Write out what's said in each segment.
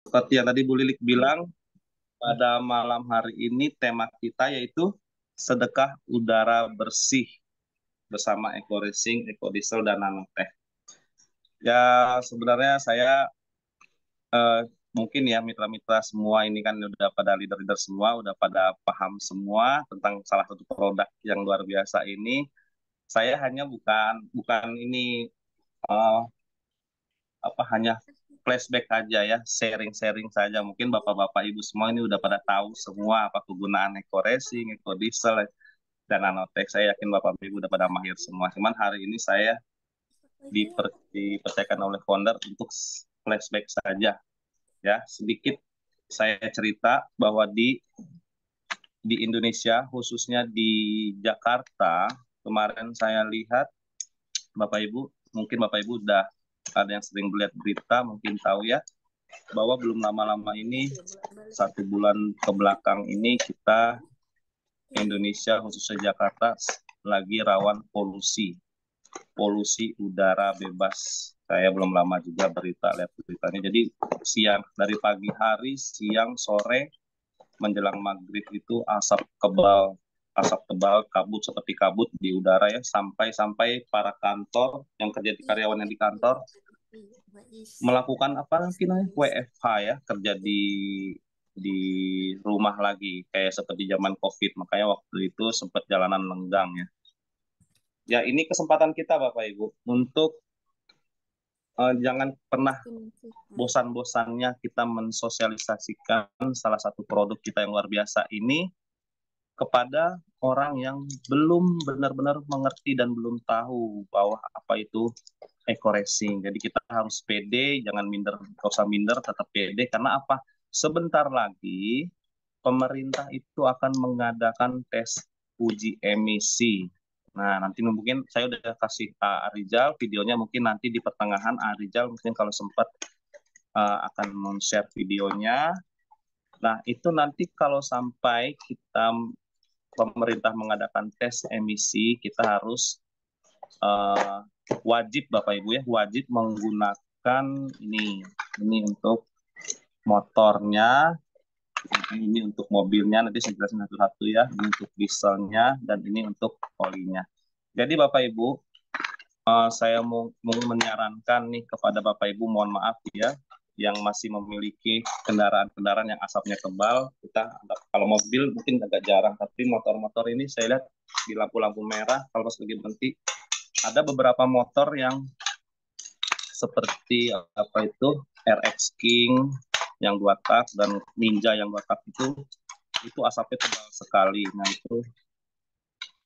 Seperti yang tadi Bu Lilik bilang, pada malam hari ini tema kita yaitu sedekah udara bersih bersama Eco Racing, Eco Diesel, dan Nanotech. Ya, sebenarnya saya eh, mungkin ya mitra-mitra semua ini kan udah pada leader-leader semua, udah pada paham semua tentang salah satu produk yang luar biasa ini. Saya hanya bukan bukan ini eh, apa hanya flashback aja ya, sharing-sharing saja. Mungkin bapak-bapak ibu semua ini udah pada tahu semua apa kegunaan Eco Racing, Eco Diesel, dan Nanotech. Saya yakin bapak ibu udah pada mahir semua. Cuman hari ini saya dipercayakan oleh founder untuk flashback saja ya. Sedikit saya cerita bahwa di Indonesia khususnya di Jakarta kemarin saya lihat bapak ibu, mungkin bapak ibu udah ada yang sering melihat berita mungkin tahu ya, bahwa belum lama-lama ini 1 bulan ke belakang ini kita Indonesia khususnya Jakarta lagi rawan polusi udara bebas. Saya belum lama juga lihat beritanya. Jadi siang dari pagi hari, siang, sore, menjelang maghrib itu asap tebal, kabut seperti kabut di udara ya, sampai para kantor yang kerja di karyawan yang di kantor melakukan apa namanya WFH ya, kerja di rumah lagi kayak seperti zaman COVID. Makanya waktu itu sempat jalanan lenggang ya. Ya ini kesempatan kita Bapak Ibu untuk jangan pernah bosan-bosannya kita mensosialisasikan salah satu produk kita yang luar biasa ini kepada orang yang belum benar-benar mengerti dan belum tahu bahwa apa itu eco racing. Jadi kita harus pede, jangan minder, nggak usah minder, tetap pede. Karena apa? Sebentar lagi pemerintah itu akan mengadakan tes uji emisi. Nah, nanti mungkin saya udah kasih Arijal videonya, mungkin nanti di pertengahan Arijal mungkin kalau sempat akan men-share videonya. Nah, itu nanti kalau sampai pemerintah mengadakan tes emisi, kita harus uh, wajib Bapak Ibu ya, wajib menggunakan ini untuk motornya, ini untuk mobilnya, nanti saya jelasin satu-satu ya, ini untuk dieselnya, dan ini untuk olinya. Jadi Bapak Ibu, saya mau menyarankan nih kepada Bapak Ibu, mohon maaf ya, yang masih memiliki kendaraan-kendaraan yang asapnya tebal. Kita kalau mobil mungkin agak jarang, tapi motor-motor ini saya lihat di lampu-lampu merah kalau pas lagi berhenti ada beberapa motor yang seperti apa itu RX King yang 2 tak dan Ninja yang 2 tak itu asapnya tebal sekali. Nah itu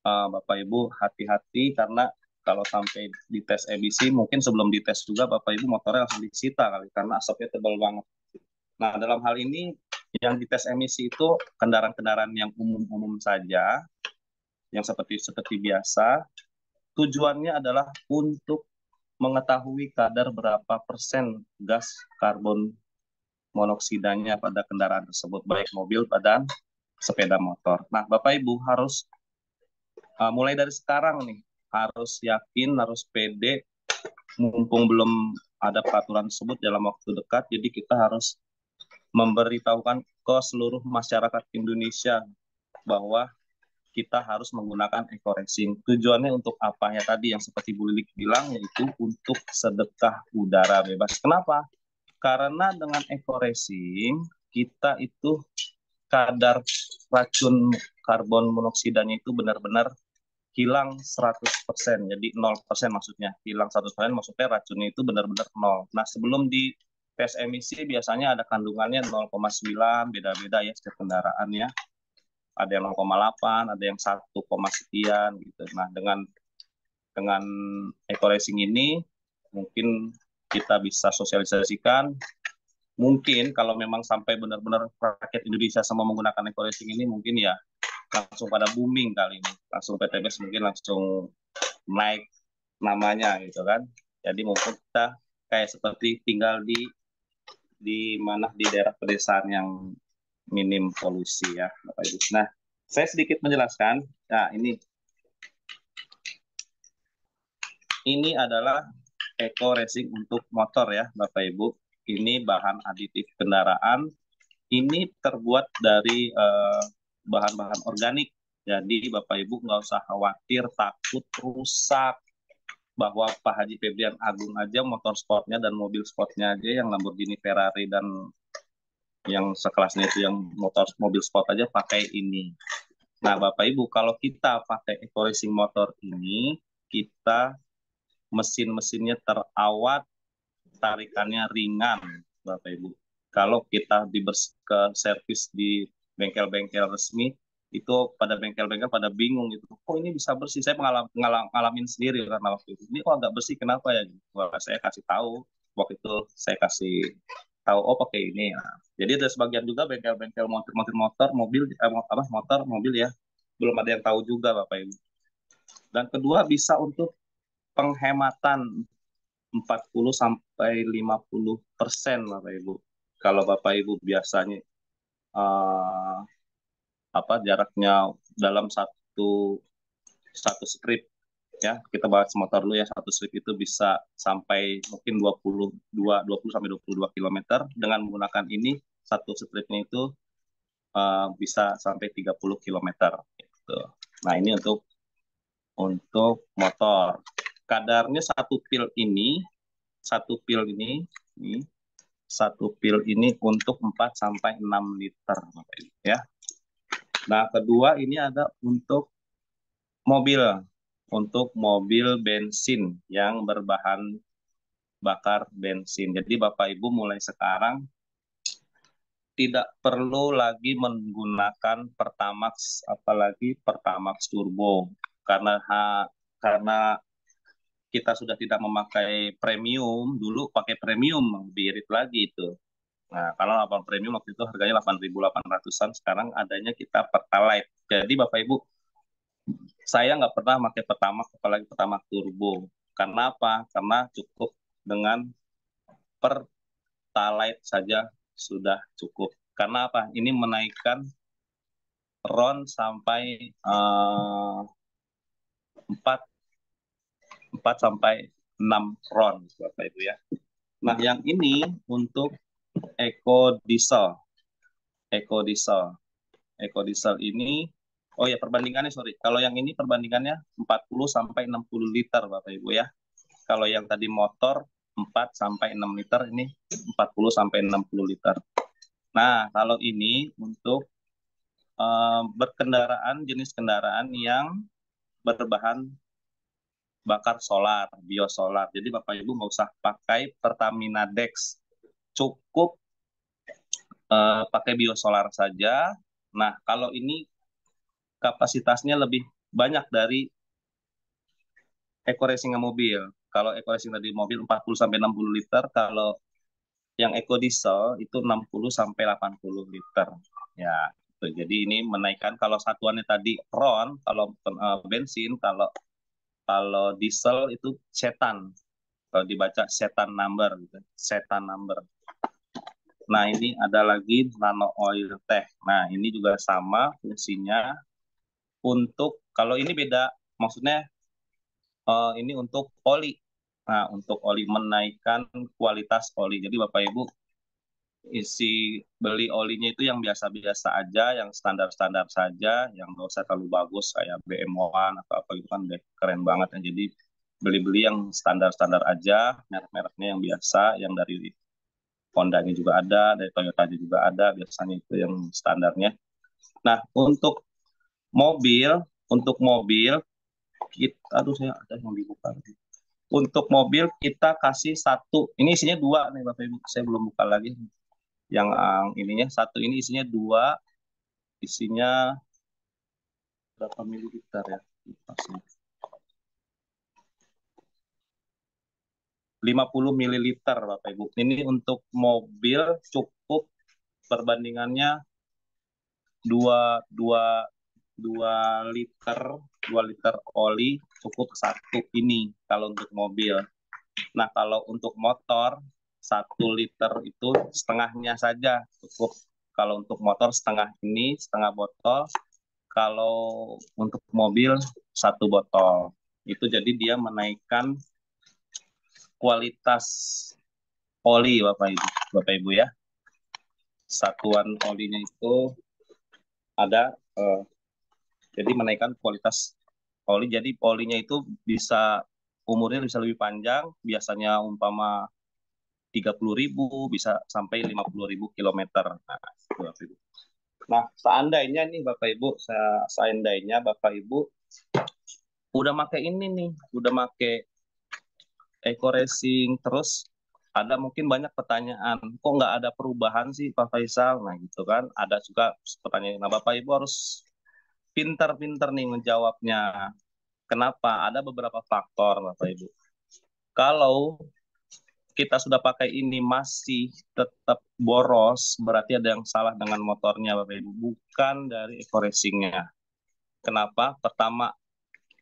Bapak Ibu hati-hati karena kalau sampai dites emisi mungkin sebelum dites juga Bapak Ibu motornya langsung disita kali karena asapnya tebal banget. Nah dalam hal ini yang dites emisi itu kendaraan-kendaraan yang umum-umum saja, yang seperti seperti biasa. Tujuannya adalah untuk mengetahui kadar berapa persen gas karbon monoksidanya pada kendaraan tersebut, baik mobil dan sepeda motor. Nah, Bapak Ibu harus mulai dari sekarang nih, harus yakin, harus pede, mumpung belum ada peraturan tersebut dalam waktu dekat, jadi kita harus memberitahukan ke seluruh masyarakat Indonesia bahwa kita harus menggunakan eco racing. Tujuannya untuk apa ya tadi yang seperti Bu Lilik bilang, yaitu untuk sedekah udara bebas. Kenapa? Karena dengan eco racing kita itu kadar racun karbon monoksidanya itu benar-benar hilang 100%. Jadi 0% maksudnya. Hilang 100% maksudnya racunnya itu benar-benar nol. Nah, sebelum di tes emisi biasanya ada kandungannya 0,9, beda-beda ya setiap kendaraan ya. Ada yang 0,8, ada yang 1, sekian gitu. Nah, dengan eco racing ini mungkin kita bisa sosialisasikan. Mungkin kalau memang sampai benar-benar rakyat Indonesia semua menggunakan eco racing ini mungkin ya langsung pada booming kali ini. Langsung PTBS mungkin langsung naik namanya gitu kan. Jadi mungkin kita kayak seperti tinggal di mana di daerah pedesaan yang minim polusi ya Bapak Ibu. Nah, saya sedikit menjelaskan. Nah, ini adalah eco racing untuk motor ya Bapak Ibu. ini bahan aditif kendaraan. Ini terbuat dari bahan-bahan organik. Jadi Bapak Ibu nggak usah khawatir takut rusak. Bahwa Pak Haji Febrian Agung aja motor sportnya dan mobil sportnya aja yang Lamborghini, Ferrari, dan yang sekelasnya itu yang mobil sport aja pakai ini. Nah Bapak Ibu, kalau kita pakai Eco Racing motor ini, kita mesin-mesinnya terawat, tarikannya ringan, Bapak Ibu. Kalau kita ke servis di bengkel-bengkel resmi, itu pada bengkel-bengkel pada bingung gitu. Kok ini bisa bersih? Saya ngalamin sendiri karena waktu itu. Ini kok agak bersih, kenapa ya? Wah, saya kasih tahu. Waktu itu saya kasih tahu, oh pakai ini. Nah, jadi ada sebagian juga bengkel-bengkel motor, mobil, motor, mobil ya. Belum ada yang tahu juga Bapak Ibu. Dan kedua bisa untuk penghematan 40 sampai 50% Bapak Ibu. Kalau Bapak Ibu biasanya uh, jaraknya dalam satu strip ya, kita bahas motor dulu ya, satu strip itu bisa sampai mungkin 20 sampai 22 km. Dengan menggunakan ini satu stripnya itu bisa sampai 30 km gitu. Nah, ini untuk motor. Kadarnya satu pil ini, satu pil ini untuk 4 sampai 6 liter ya. Nah, kedua ini ada untuk mobil bensin yang berbahan bakar bensin. Jadi Bapak Ibu mulai sekarang tidak perlu lagi menggunakan Pertamax, apalagi Pertamax Turbo, karena kita sudah tidak memakai premium. Dulu pakai premium lebih irit lagi itu. Nah, kalau 8 premium waktu itu harganya 8.800-an, sekarang adanya kita Pertalite. Jadi Bapak Ibu, saya nggak pernah pakai Pertamax, apalagi Pertamax Turbo. Karena apa? Karena cukup dengan Pertalite saja sudah cukup. Karena apa? Ini menaikkan RON sampai 4 sampai 6 RON, Bapak Ibu ya. Nah, yang ini untuk Eco Diesel. Eco Diesel. Eco Diesel ini, oh ya perbandingannya sorry. Kalau yang ini perbandingannya 40 sampai 60 liter Bapak Ibu ya. Kalau yang tadi motor 4 sampai 6 liter, ini 40 sampai 60 liter. Nah, kalau ini untuk berkendaraan, jenis kendaraan yang berbahan bakar solar, biosolar. Jadi Bapak Ibu nggak usah pakai Pertamina Dex, cukup pakai biosolar saja. Nah, kalau ini kapasitasnya lebih banyak dari Eco Racing mobil. Kalau Eco Racing tadi mobil 40 sampai 60 liter, kalau yang Eco Diesel itu 60 sampai 80 liter. Ya, jadi ini menaikkan, kalau satuannya tadi RON, kalau bensin, kalau kalau diesel itu setan. Kalau dibaca setan number gitu. Setan number. Nah, ini ada lagi nano oil teh. Nah, ini juga sama fungsinya. Untuk kalau ini beda, maksudnya ini untuk oli. Nah, untuk oli, menaikkan kualitas oli. Jadi Bapak Ibu beli olinya itu yang biasa-biasa aja, yang standar-standar saja, yang nggak usah terlalu bagus kayak BM1 atau apa itu kan keren banget ya. Jadi beli-beli yang standar-standar aja, merek-mereknya yang biasa, yang dari Honda-nya juga ada, dari Toyota-nya juga ada, biasanya itu yang standarnya. Nah, mobil, untuk mobil kita, aduh saya ada yang dibuka. Untuk mobil kita kasih satu, ini isinya dua nih Bapak Ibu, saya belum buka lagi. Yang ininya satu, ini isinya dua, isinya berapa mililiter ya? 50 mililiter Bapak Ibu. Ini untuk mobil cukup, perbandingannya 2 2 2 liter, 2 liter oli cukup satu ini kalau untuk mobil. Nah, kalau untuk motor 1 liter itu setengahnya saja cukup. Kalau untuk motor setengah ini, setengah botol. Kalau untuk mobil 1 botol. Itu jadi dia menaikkan kualitas oli Bapak Ibu. Bapak Ibu ya. Satuan olinya itu ada, jadi menaikkan kualitas oli. Jadi olinya itu bisa umurnya bisa lebih panjang, biasanya umpama 30.000 bisa sampai 50.000 kilometer. Nah, itu Bapak Ibu. Nah, seandainya nih Bapak Ibu, seandainya Bapak Ibu udah make ini nih, udah make Eco Racing, terus ada mungkin banyak pertanyaan, kok nggak ada perubahan sih Pak Faisal? Nah gitu kan, ada juga pertanyaan. Nah Bapak Ibu harus pintar-pintar nih menjawabnya. Kenapa? Ada beberapa faktor Bapak Ibu. Kalau kita sudah pakai ini masih tetap boros, berarti ada yang salah dengan motornya Bapak Ibu, bukan dari Eco Racing-nya. Kenapa? Pertama,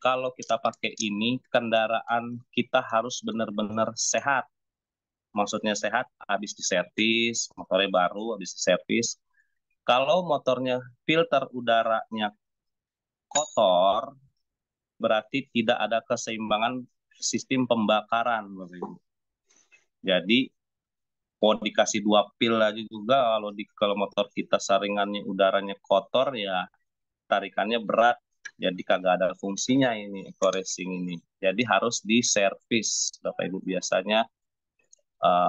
kalau kita pakai ini, kendaraan kita harus benar-benar sehat. Maksudnya sehat, habis diservis, motornya baru, habis diservis. Kalau motornya filter udaranya kotor, berarti tidak ada keseimbangan sistem pembakaran, Bapak Ibu. Jadi, mau dikasih 2 pil aja juga, kalau motor kita saringannya udaranya kotor, ya tarikannya berat. Jadi kagak ada fungsinya ini Eco Racing ini. Jadi harus diservis, Bapak Ibu. Biasanya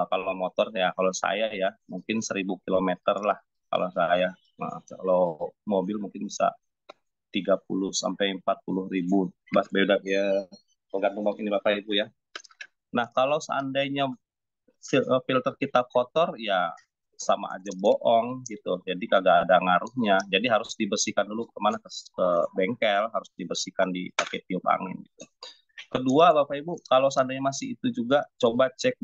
kalau motor ya, kalau saya ya mungkin 1.000 kilometer lah kalau saya. Nah, kalau mobil mungkin bisa 30 sampai 40.000. Beda ya, tergantung ini Bapak Ibu ya. Nah, kalau seandainya filter kita kotor ya sama aja bohong gitu. Jadi kagak ada ngaruhnya. Jadi harus dibersihkan dulu kemana ke bengkel, harus dibersihkan pakai tiup angin gitu. Kedua, Bapak Ibu, kalau seandainya masih itu juga coba cek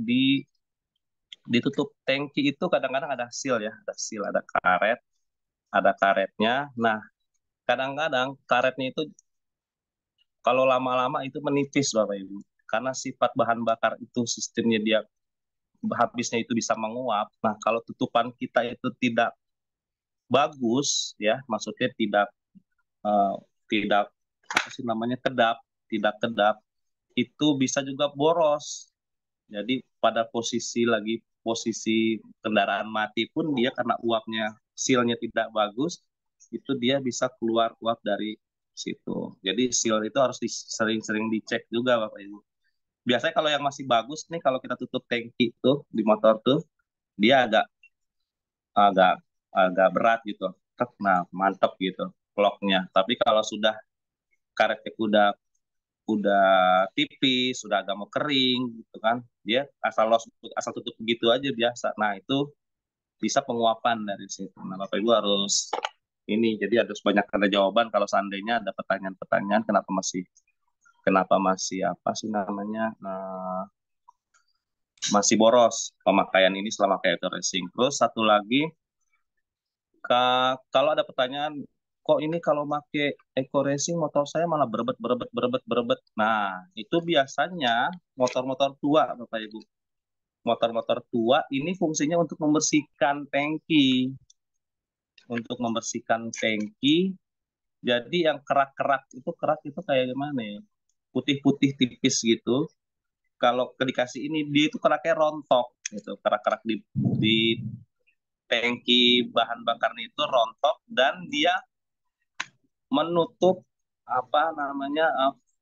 ditutup tangki itu kadang-kadang ada seal ya, ada seal, ada karetnya. Nah, kadang-kadang karetnya itu kalau lama-lama itu menipis Bapak Ibu. Karena sifat bahan bakar itu sistemnya dia habisnya itu bisa menguap. Nah, kalau tutupan kita itu tidak bagus ya, maksudnya uh, tidak apa sih namanya kedap, tidak kedap, itu bisa juga boros. Jadi pada posisi kendaraan mati pun dia karena uapnya sealnya tidak bagus, itu dia bisa keluar uap dari situ. Jadi seal itu harus sering-sering dicek juga Bapak Ibu. Biasanya kalau yang masih bagus nih, kalau kita tutup tangki tuh di motor tuh, dia agak agak agak berat gitu. Nah, mantep gitu locknya. Tapi kalau sudah karetnya udah tipis, sudah agak mau kering gitu kan, dia asal tutup begitu aja biasa. Nah itu bisa penguapan dari situ. Nah Bapak Ibu harus ini, jadi harus banyak ada jawaban kalau seandainya ada pertanyaan-pertanyaan kenapa masih apa sih namanya masih boros pemakaian ini selama kayak racing. Terus satu lagi, kalau ada pertanyaan, kok ini kalau pakai Eco Racing motor saya malah berebet berebet berebet berebet. Nah, itu biasanya motor-motor tua, Bapak Ibu. Motor-motor tua ini fungsinya untuk membersihkan tangki. Untuk membersihkan tangki, jadi yang kerak itu kayak gimana ya? Putih-putih tipis gitu. Kalau dikasih ini, dia itu keraknya rontok gitu. Kerak-kerak di tangki bahan bakarnya itu rontok dan dia menutup apa namanya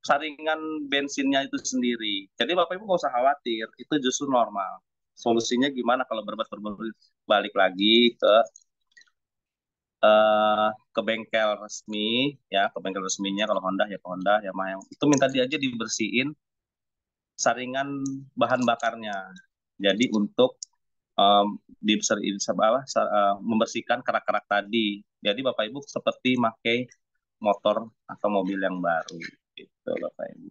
saringan bensinnya itu sendiri. Jadi Bapak Ibu nggak usah khawatir, itu justru normal. Solusinya gimana kalau berbuat balik lagi ke bengkel resmi ya, ke bengkel resminya. Kalau Honda ya ke Honda, ya Yamaha itu minta dia aja dibersihin saringan bahan bakarnya. Jadi untuk membersihkan kerak-kerak tadi. Jadi Bapak Ibu seperti pakai motor atau mobil yang baru gitu Bapak Ibu.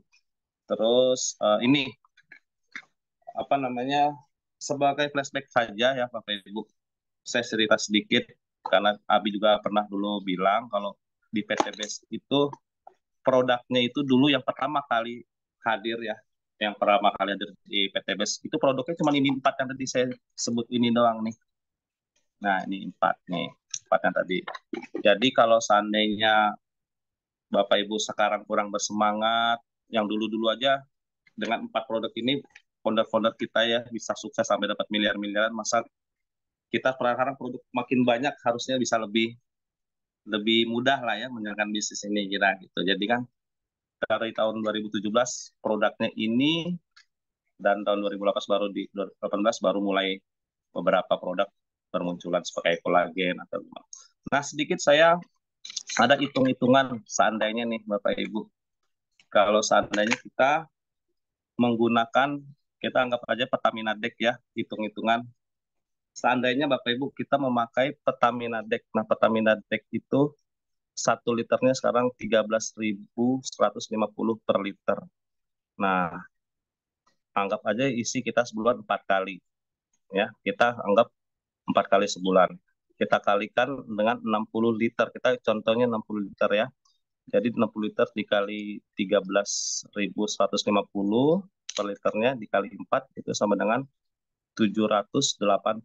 Terus ini apa namanya, sebagai flashback saja ya Bapak Ibu, saya cerita sedikit karena Abi juga pernah dulu bilang kalau di PT BES itu produknya itu dulu yang pertama kali hadir ya, yang pertama kali hadir di PT BES itu produknya cuma ini 4 yang tadi saya sebut ini doang nih. Nah ini 4 nih, 4 yang tadi. Jadi kalau seandainya Bapak Ibu sekarang kurang bersemangat, yang dulu-dulu aja dengan 4 produk ini founder-founder kita ya bisa sukses sampai dapat miliar-miliaran, masa kita sekarang produk makin banyak, harusnya bisa lebih lebih mudah lah ya menjalankan bisnis ini kira gitu. Jadi kan dari tahun 2017 produknya ini, dan tahun 2018 baru mulai beberapa produk bermunculan seperti kolagen atau gimana. Nah, sedikit saya ada hitung-hitungan seandainya nih Bapak Ibu. Kalau seandainya kita menggunakan, kita anggap aja Pertamina Deck ya, hitung-hitungan. Seandainya Bapak Ibu kita memakai Pertamina Deck. Nah, Pertamina Deck itu 1 liternya sekarang 13.150 per liter. Nah, anggap aja isi kita sebulan 4 kali. Ya, kita anggap 4 kali sebulan. Kita kalikan dengan 60 liter. Kita contohnya 60 liter ya. Jadi 60 liter dikali 13.150 per liternya dikali 4 itu sama dengan 789.000.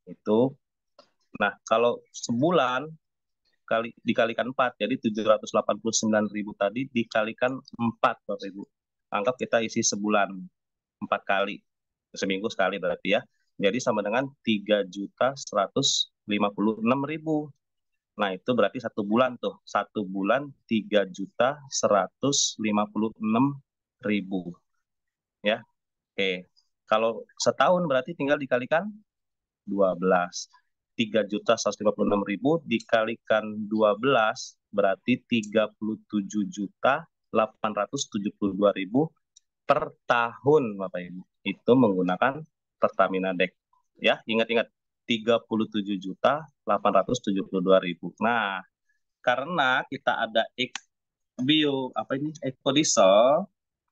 Itu. Nah, kalau sebulan dikalikan 4, jadi 789.000 tadi dikalikan 4, Bapak Ibu. Anggap kita isi sebulan 4 kali. Seminggu sekali berarti ya. Jadi sama dengan 3.156.000. Nah, itu berarti 1 bulan tuh. 1 bulan 3.156.000. Ya, oke. Kalau setahun berarti tinggal dikalikan 12. 3.156.000 dikalikan 12 berarti 37.872.000 per tahun, Bapak Ibu. Itu menggunakan Pertamina Deck. Ya, ingat-ingat 37.872.000. Nah, karena kita ada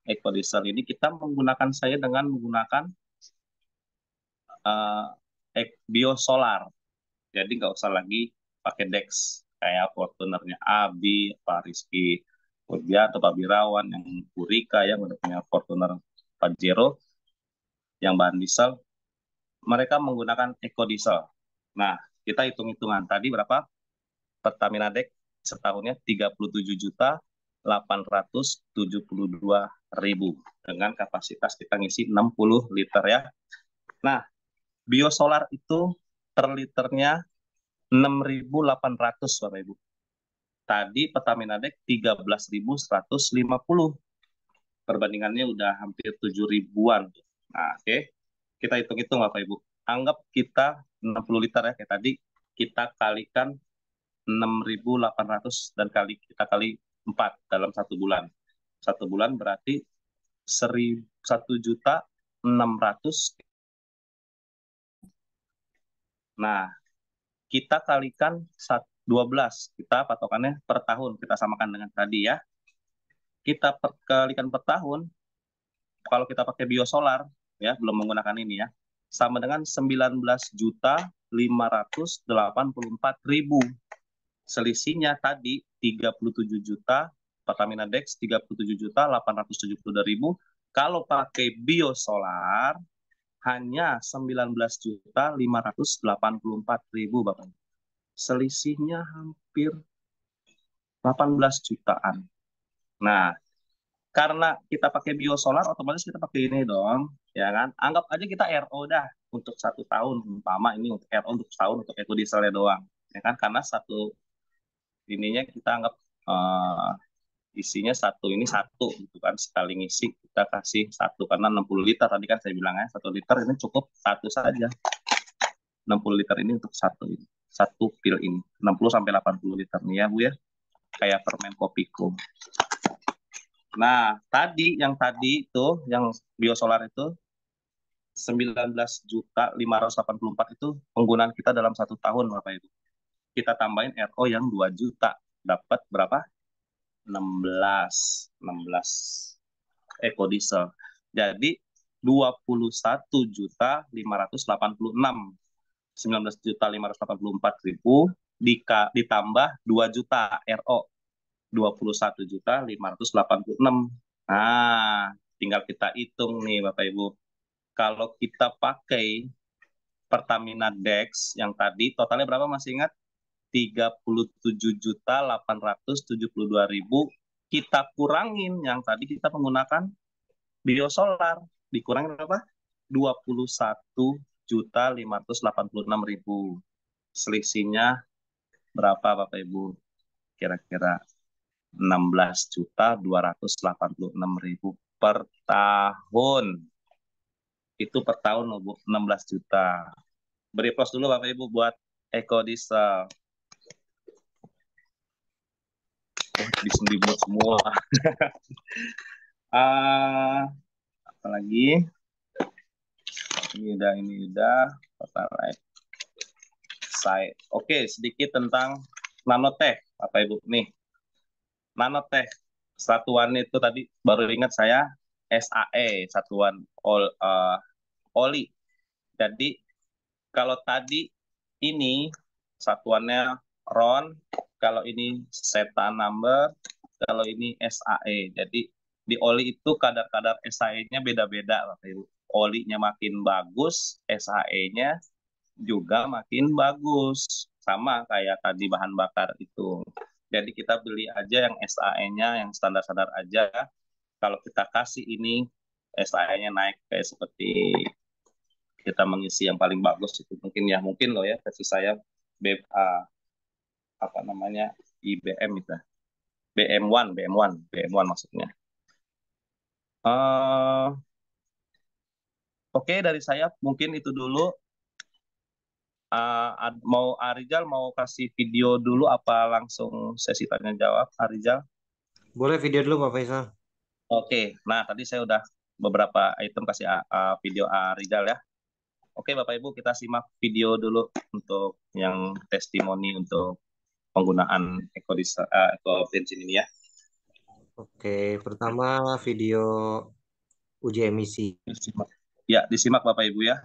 ekodiesel ini kita menggunakan saya dengan menggunakan uh, biosolar. Jadi nggak usah lagi pakai Dex kayak Fortunernya Abi, Pak Rizky Kurniawan, Pak Birawan, yang Purika yang udah punya Fortuner Pajero yang bahan diesel, mereka menggunakan ekodiesel. Nah, kita hitung-hitungan tadi berapa? Pertamina Deck setahunnya 37.872.000 dengan kapasitas kita ngisi 60 liter ya. Nah, biosolar itu per liternya 6.800 Bapak Ibu. Tadi Pertamina Deck 13.150. Perbandingannya udah hampir 7 ribuan. Nah, oke. Kita hitung-hitung Bapak Ibu. Anggap kita 60 liter ya kayak tadi, kita kalikan 6.800 dan kita kali 4 dalam 1 bulan. 1 bulan berarti 1.600.000. Nah, kita kalikan 12. Kita patokannya per tahun. Kita samakan dengan tadi ya. Kita kalikan per tahun, kalau kita pakai biosolar, ya belum menggunakan ini ya, sama dengan 19.584.000. Selisihnya tadi 37 juta, Pertamina Dex 37.872.000. Kalau pakai biosolar hanya 19.584.000 Bapak. Selisihnya hampir 18 jutaan. Nah, karena kita pakai biosolar, otomatis kita pakai ini dong, ya kan? Anggap aja kita RO dah untuk 1 tahun, umpama ini untuk RO untuk setahun untuk ekodieselnya doang, ya kan? Karena satu ininya kita anggap isinya satu gitu kan, sekali ngisi kita kasih satu, karena 60 liter tadi kan saya bilang ya, 1 liter ini cukup satu saja. 60 liter ini untuk satu pil ini, 60 sampai 80 liter nih ya Bu ya, kayak permen Kopiko. Nah, yang tadi itu, yang biosolar itu 19.584 itu penggunaan kita dalam 1 tahun, Bapak Ibu. Kita tambahin RO yang 2 juta, dapat berapa? 16 ekodiesel. Jadi 21.586, 19.584.000 ditambah 2 juta RO, 21.586. Nah, tinggal kita hitung nih Bapak Ibu. Kalau kita pakai Pertamina Dex yang tadi, totalnya berapa masih ingat? 37.872.000. Kita kurangin yang tadi kita menggunakan biosolar. Dikurangin berapa? 21 14.586.000. Selisihnya berapa Bapak Ibu? Kira-kira 16.286.000 per tahun. Itu per tahun loh, Bu, 16 juta. Beri plus dulu Bapak Ibu buat Eko Diesel. Disembunyi semua. Apalagi? Ini udah. Alright. Oke, sedikit tentang nanotech, Bapak Ibu. Nih, nanotech satuan itu tadi baru ingat saya SAE, satuan oli. Jadi kalau tadi ini satuannya RON, kalau ini SETA number, kalau ini SAE. Jadi di oli itu kadar-kadar SAE-nya beda-beda, Bapak Ibu. Olinya makin bagus, SAE-nya juga makin bagus. Sama kayak tadi bahan bakar itu. Jadi kita beli aja yang SAE-nya, yang standar-standar aja. Kalau kita kasih ini, SAE-nya naik kayak seperti kita mengisi yang paling bagus itu mungkin loh ya versi saya apa namanya IBM itu BM1 maksudnya. Oke, dari saya mungkin itu dulu. Mau Arijal mau kasih video dulu apa langsung sesi tanya jawab, Arijal? Boleh video dulu Pak Faisal. Oke, nah tadi saya udah beberapa item kasih video Arijal ya. Oke Bapak Ibu, kita simak video dulu untuk yang testimoni untuk penggunaan eco bensin ini ya. Oke, pertama video uji emisi. Ya, disimak Bapak Ibu ya.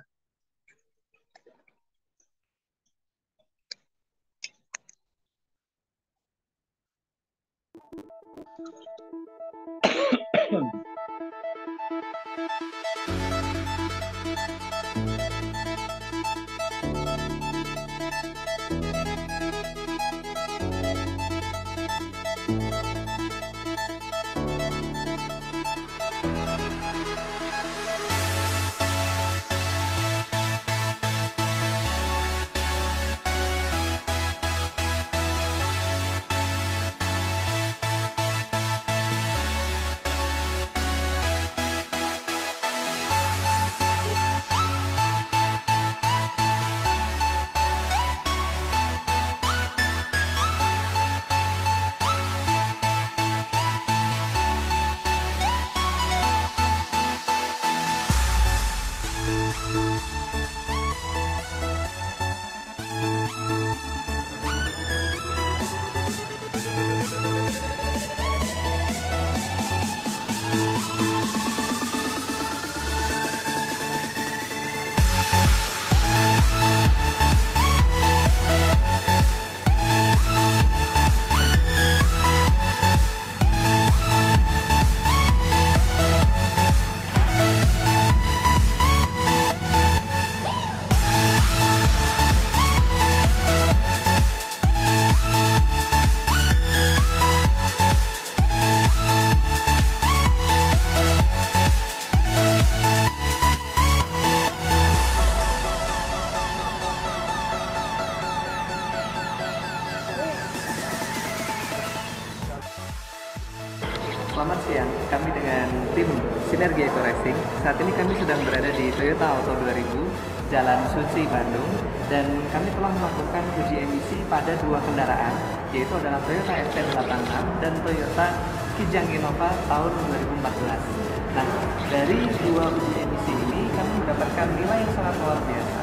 Selamat siang, kami dengan tim Sinergi Eco Racing. Saat ini kami sedang berada di Toyota Auto 2000, Jalan Suci, Bandung. Dan kami telah melakukan uji emisi pada dua kendaraan, yaitu adalah Toyota FT86 dan Toyota Kijang Innova tahun 2014. Nah, dari dua uji emisi ini kami mendapatkan nilai yang sangat luar biasa,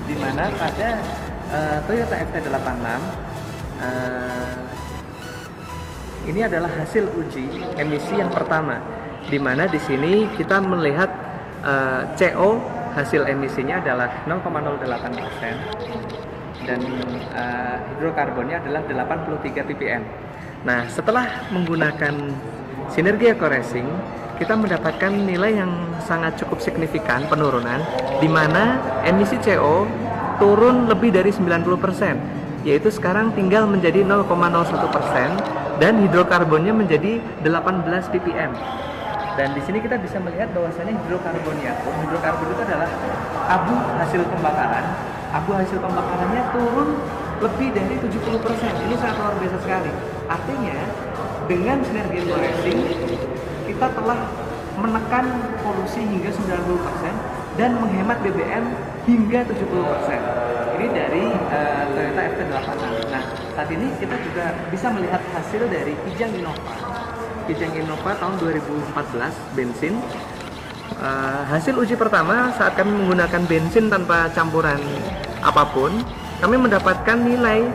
di mana pada Toyota FT86 ini adalah hasil uji emisi yang pertama, di mana di sini kita melihat CO hasil emisinya adalah 0,08% dan hidrokarbonnya adalah 83 ppm. Nah, setelah menggunakan Sinergi Eco Racing, kita mendapatkan nilai yang sangat cukup signifikan penurunan, di mana emisi CO turun lebih dari 90%, yaitu sekarang tinggal menjadi 0,01%. Dan hidrokarbonnya menjadi 18 ppm. Dan di sini kita bisa melihat bahwasannya hidrokarbon itu adalah abu hasil pembakaran. Abu hasil pembakarannya turun lebih dari 70%. Ini sangat luar biasa sekali. Artinya dengan sinergi eco-racing kita telah menekan polusi hingga 90% dan menghemat BBM hingga 70%. Ini dari Toyota FT86. Nah, saat ini kita juga bisa melihat hasil dari Kijang Innova. Kijang Innova tahun 2014 bensin. Hasil uji pertama saat kami menggunakan bensin tanpa campuran apapun, kami mendapatkan nilai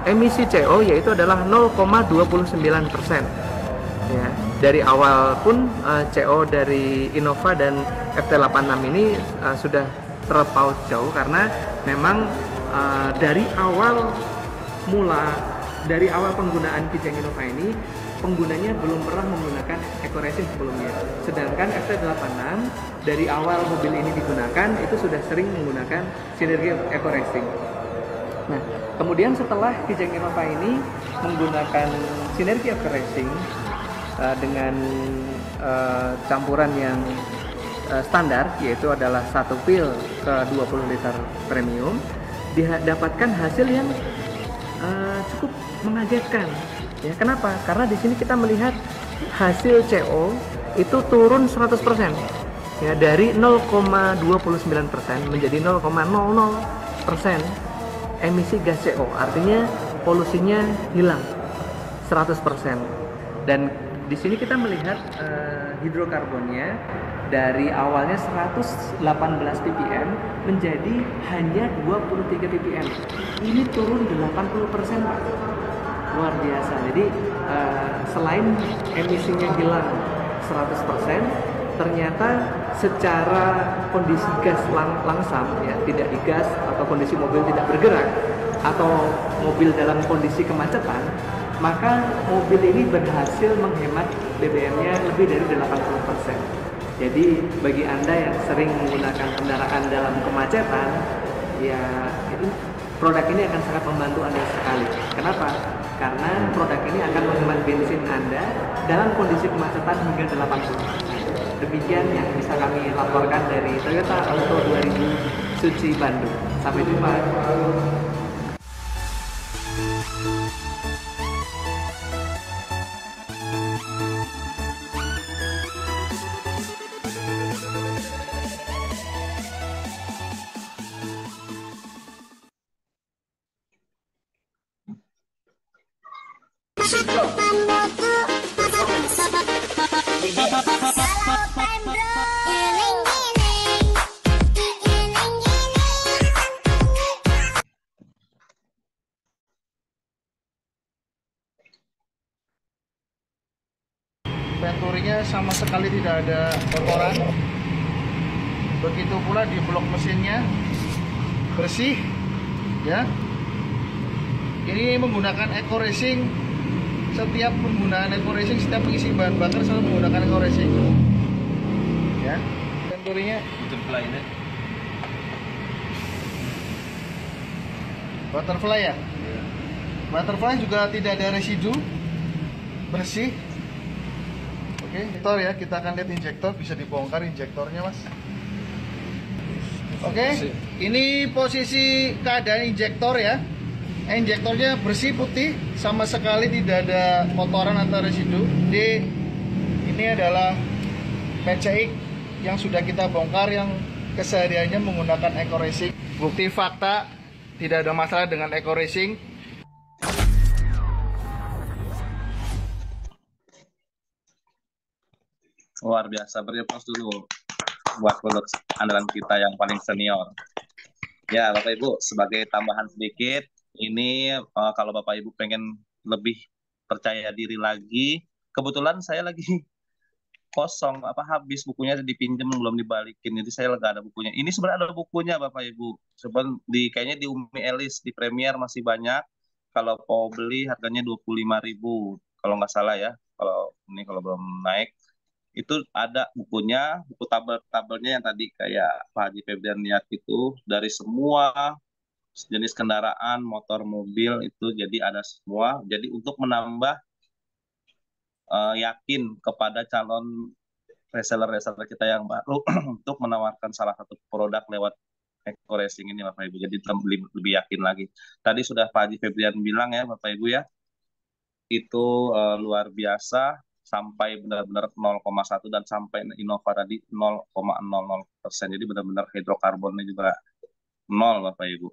emisi CO yaitu adalah 0,29%. Ya, dari awal pun CO dari Innova dan FT86 ini sudah terpaut jauh karena memang dari awal penggunaan Kijang Innova ini penggunanya belum pernah menggunakan eco-racing sebelumnya. Sedangkan FT86 dari awal mobil ini digunakan itu sudah sering menggunakan sinergi eco-racing. Nah, kemudian setelah Kijang Innova ini menggunakan sinergi eco-racing dengan campuran yang standar, yaitu adalah 1 pil ke 20 liter premium, didapatkan hasil yang cukup mengagetkan. Ya, kenapa? Karena di sini kita melihat hasil CO itu turun 100%. Ya, dari 0,29% menjadi 0,00% emisi gas CO. Artinya polusinya hilang 100%. Dan di sini kita melihat hidrokarbonnya dari awalnya 118 ppm menjadi hanya 23 ppm. Ini turun 80%, Pak. Luar biasa. Jadi selain emisinya hilang 100%, ternyata secara kondisi gas langsam, ya, tidak digas atau kondisi mobil tidak bergerak atau mobil dalam kondisi kemacetan, maka mobil ini berhasil menghemat BBM-nya lebih dari 80%. Jadi bagi Anda yang sering menggunakan kendaraan dalam kemacetan, ya itu produk ini akan sangat membantu Anda sekali. Kenapa? Karena produk ini akan menghemat bensin Anda dalam kondisi kemacetan hingga 80%. Demikian yang bisa kami laporkan dari Toyota Auto 2000 Suci Bandung. Sampai jumpa. Venturinya sama sekali tidak ada kotoran. Begitu pula di blok mesinnya bersih, ya. Ini menggunakan eco-racing. Setiap penggunaan eco-racing, setiap mengisi bahan bakar selalu menggunakan eco-racing, ya. Venturinya butterfly ya. Butterfly juga tidak ada residu, bersih. Oke, injektor ya, kita akan lihat injektor, bisa dibongkar injektornya, Mas. Oke, ini posisi keadaan injektor ya. Injektornya bersih putih, sama sekali tidak ada kotoran atau residu. Jadi ini adalah PCX yang sudah kita bongkar yang kesehariannya menggunakan eco-racing. Bukti fakta tidak ada masalah dengan eco-racing. Luar biasa, beri aplaus dulu buat produk andalan kita yang paling senior. Ya, Bapak Ibu, sebagai tambahan sedikit, ini kalau Bapak Ibu pengen lebih percaya diri lagi, kebetulan saya lagi kosong, habis bukunya dipinjam belum dibalikin, jadi saya nggak ada bukunya. Ini sebenarnya ada bukunya Bapak Ibu, kayaknya di Umi Elis, di Premier masih banyak. Kalau mau beli harganya 25.000 kalau nggak salah ya. Kalau belum naik. Itu ada bukunya, buku tabel-tabelnya yang tadi kayak Pak Haji Febrian lihat itu, dari semua jenis kendaraan, motor, mobil itu jadi ada semua. Jadi untuk menambah yakin kepada calon reseller-reseller kita yang baru untuk menawarkan salah satu produk lewat Eco Racing ini Bapak Ibu. Jadi lebih yakin lagi. Tadi sudah Pak Haji Febrian bilang ya Bapak Ibu ya, itu luar biasa sampai benar-benar 0,1 dan sampai Innova tadi 0,00%. Jadi benar-benar hidrokarbonnya juga nol Bapak Ibu.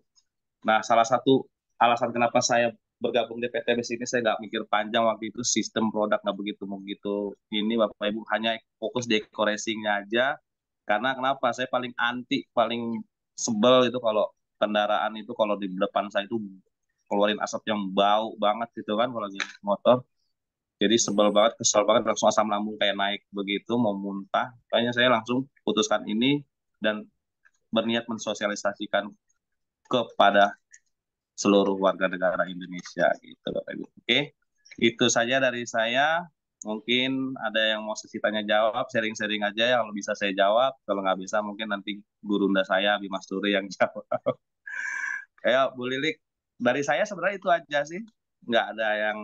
Nah, salah satu alasan kenapa saya bergabung di PTBS ini, saya nggak mikir panjang waktu itu, sistem produk nggak begitu ini Bapak Ibu, hanya fokus di Eco Racing-nya aja. Karena kenapa? Saya paling anti, paling sebel itu kalau kendaraan itu kalau di depan saya itu keluarin asap yang bau banget gitu kan kalau lagi motor. Jadi sebel banget, kesel banget, langsung asam lambung kayak naik begitu, mau muntah. Makanya saya langsung putuskan ini dan berniat mensosialisasikan kepada seluruh warga negara Indonesia gitu Bapak Ibu. Oke, itu saja dari saya. Mungkin ada yang mau sesi tanya jawab, sharing-sharing aja ya, kalau bisa saya jawab. Kalau nggak bisa mungkin nanti gurunda saya, Bimas Turi yang jawab. Kayak Bu Lilik, dari saya sebenarnya itu aja sih. Nggak ada yang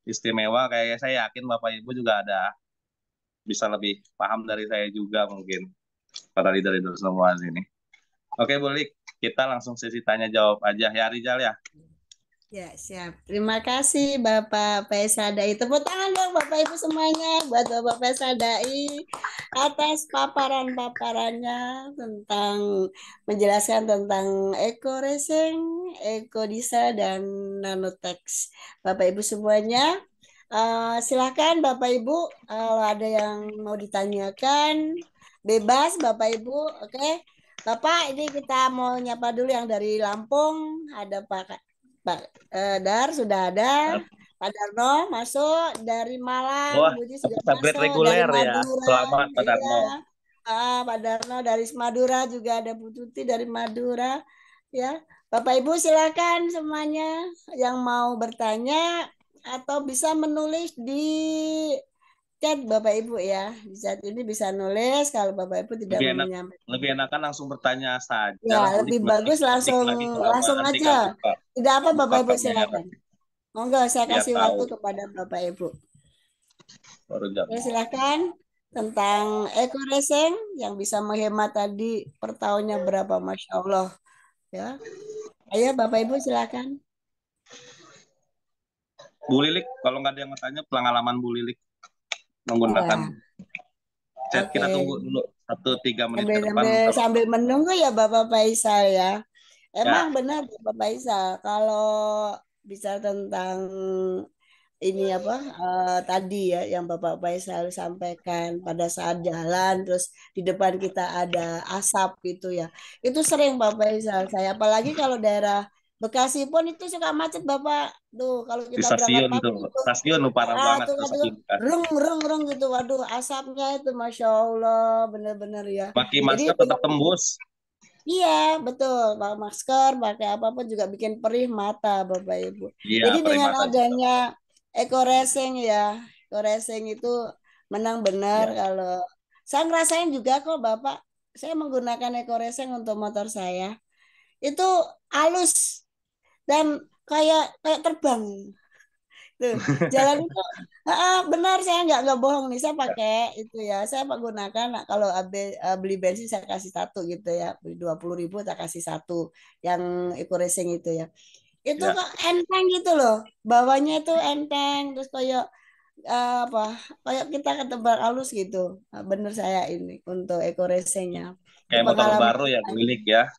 istimewa. Kayak saya yakin Bapak Ibu juga ada bisa lebih paham dari saya juga mungkin. Para leader-leader semua sini. Oke Bu Lilik, kita langsung sesi tanya jawab aja ya Rizal ya. Ya, siap. Terima kasih Bapak Faisal Dai. Tepuk tangan dong Bapak Ibu semuanya buat Bapak Faisal Dai atas paparan-paparannya tentang menjelaskan tentang Eco Racing, Eco Diesel, dan Nanotex. Bapak Ibu semuanya, silakan Bapak Ibu kalau ada yang mau ditanyakan, bebas Bapak Ibu. Oke. Bapak, ini kita mau nyapa dulu yang dari Lampung. Ada Pak Dar sudah ada, Pak Darno masuk dari Malang, Wah, Budi sudah tablet masuk reguler dari ya. Madura, Selamat Pak Darno. iya. Pak Darno dari Madura juga ada Bu Tuti dari Madura, ya. Bapak Ibu silakan semuanya yang mau bertanya atau bisa menulis di chat Bapak Ibu ya. Di chat ini bisa nulis kalau Bapak Ibu tidak mau menyampaikan. Lebih enakan langsung bertanya saja Ya, lah. lebih bagus langsung aja. Tidak apa Bapak Ibu silakan. Monggo saya kasih waktu kepada Bapak Ibu. Silakan tentang Eco Racing yang bisa menghemat tadi per tahunnya berapa, Masya Allah. Ya, ayo Bapak Ibu silakan. Bu Lilik, kalau nggak ada yang mau tanya, pengalaman Bu Lilik menggunakan chat. Kita tunggu dulu 1-3 menit ke depan. Sambil menunggu ya Bapak Faisal ya. Emang benar Bapak Faisal kalau bicara tentang ini tadi ya yang Bapak Faisal sampaikan pada saat jalan terus di depan kita ada asap gitu ya. Itu sering Bapak Faisal saya, apalagi kalau daerah Bekasi pun itu suka macet Bapak. Tuh kalau kita berangkat pagi itu stasiun parah banget rung gitu. Waduh, asapnya itu Masya Allah, benar-benar ya. Pakai masker tetap tembus. Iya, betul. Pakai masker, pakai apapun juga bikin perih mata Bapak Ibu. Iya, jadi dengan adanya Eco Racing ya, Eco Racing itu menang benar kalau saya ngerasain juga kok Bapak. Saya menggunakan Eco Racing untuk motor saya. Itu halus dan kayak terbang. Tuh, jalan itu benar, saya nggak bohong nih, saya pakai itu ya, saya menggunakan kalau beli bensin saya kasih satu gitu ya, beli 20.000 saya kasih satu yang Eco Racing itu ya, itu kok enteng gitu loh, bawahnya itu enteng, terus kayak kayak kita ketebal halus gitu. Nah, bener saya ini untuk Eco Racing-nya kayak motor baru ya milik ya.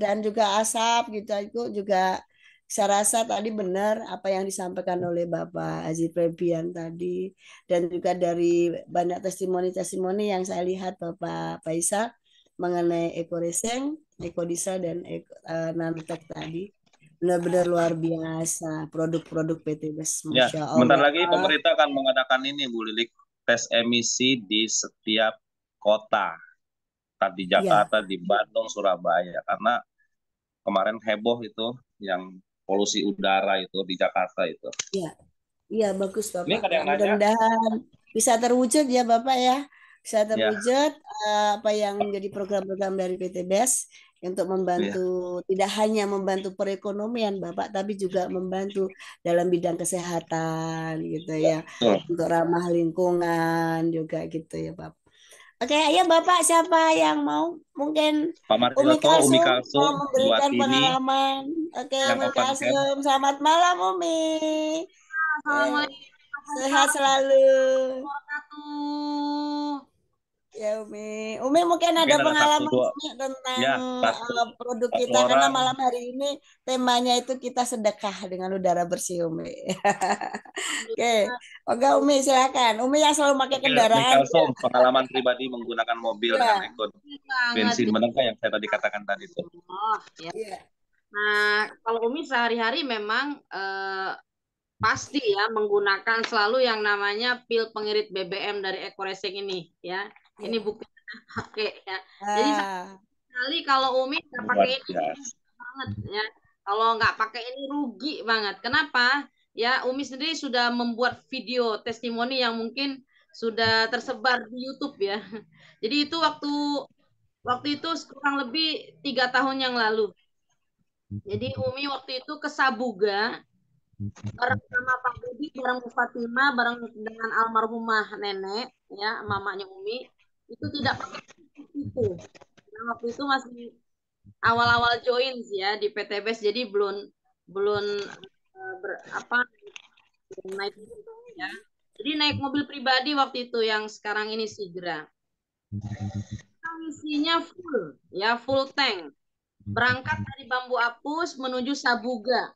Dan juga asap gitu, itu juga saya rasa tadi benar apa yang disampaikan oleh Bapak Haji Febrian tadi, dan juga dari banyak testimoni-testimoni yang saya lihat Bapak Faisal mengenai Eco Racing, Eco Diesel, dan Nanotex tadi. Benar-benar luar biasa produk-produk PTBS. Masya Allah. Bentar lagi pemerintah akan mengadakan ini Bu Lilik, tes emisi di setiap kota. Di Jakarta, di Bandung, Surabaya, karena kemarin heboh itu yang polusi udara itu di Jakarta itu. Iya bagus Bapak. Mudah-mudahan bisa terwujud ya Bapak ya, bisa terwujud apa yang menjadi program-program dari PTBS untuk Iya. membantu, tidak hanya membantu perekonomian Bapak, tapi juga membantu dalam bidang kesehatan gitu ya, Betul. untuk ramah lingkungan juga gitu ya Bapak. Oke, ayo Bapak, siapa yang mau? Mungkin Pak Umi Marioto, Umi Kalsum mau Kalsum, Bu memberikan Atini pengalaman. Oke, yang Umi open cam. Kalsum, selamat malam Umi. Assalamualaikum Sehat selalu. warahmatullahi. Ya Umi, Umi mungkin ada Mungkin ada satu pengalaman dua, Umi tentang ya produk satu kita, karena orang. malam hari ini temanya itu kita sedekah dengan udara bersih Umi. Oke, oke Umi silakan. Umi yang selalu pakai Oke, Umi kendaraan ya. Kalsum, pengalaman pribadi menggunakan mobil dengan Iya, ekonomi Banget bensin nih. benar yang saya tadi katakan tadi itu. Oh, ya. iya. Nah, kalau Umi sehari-hari memang pasti ya menggunakan selalu yang namanya pil pengirit BBM dari Eco Racing ini ya. Ini Iya. bukti pakai ya. Jadi Ah, sekali kalau Umi nggak Luar pakai ini biasa. banget ya. Kalau nggak pakai ini rugi banget. Kenapa? Ya, Umi sendiri sudah membuat video testimoni yang mungkin sudah tersebar di YouTube ya. Jadi itu waktu itu kurang lebih 3 tahun yang lalu. Jadi Umi waktu itu ke Sabuga bareng sama Pak Budi, bareng Bu Fatimah, bareng dengan almarhumah nenek ya, mamanya Umi. Itu tidak pakai itu. Nah, waktu itu masih awal-awal join sih ya di PTBS, jadi belum belum belum naik ya. Jadi naik mobil pribadi waktu itu yang sekarang ini Sigra. Isinya full ya, full tank. Berangkat dari Bambu Apus menuju Sabuga.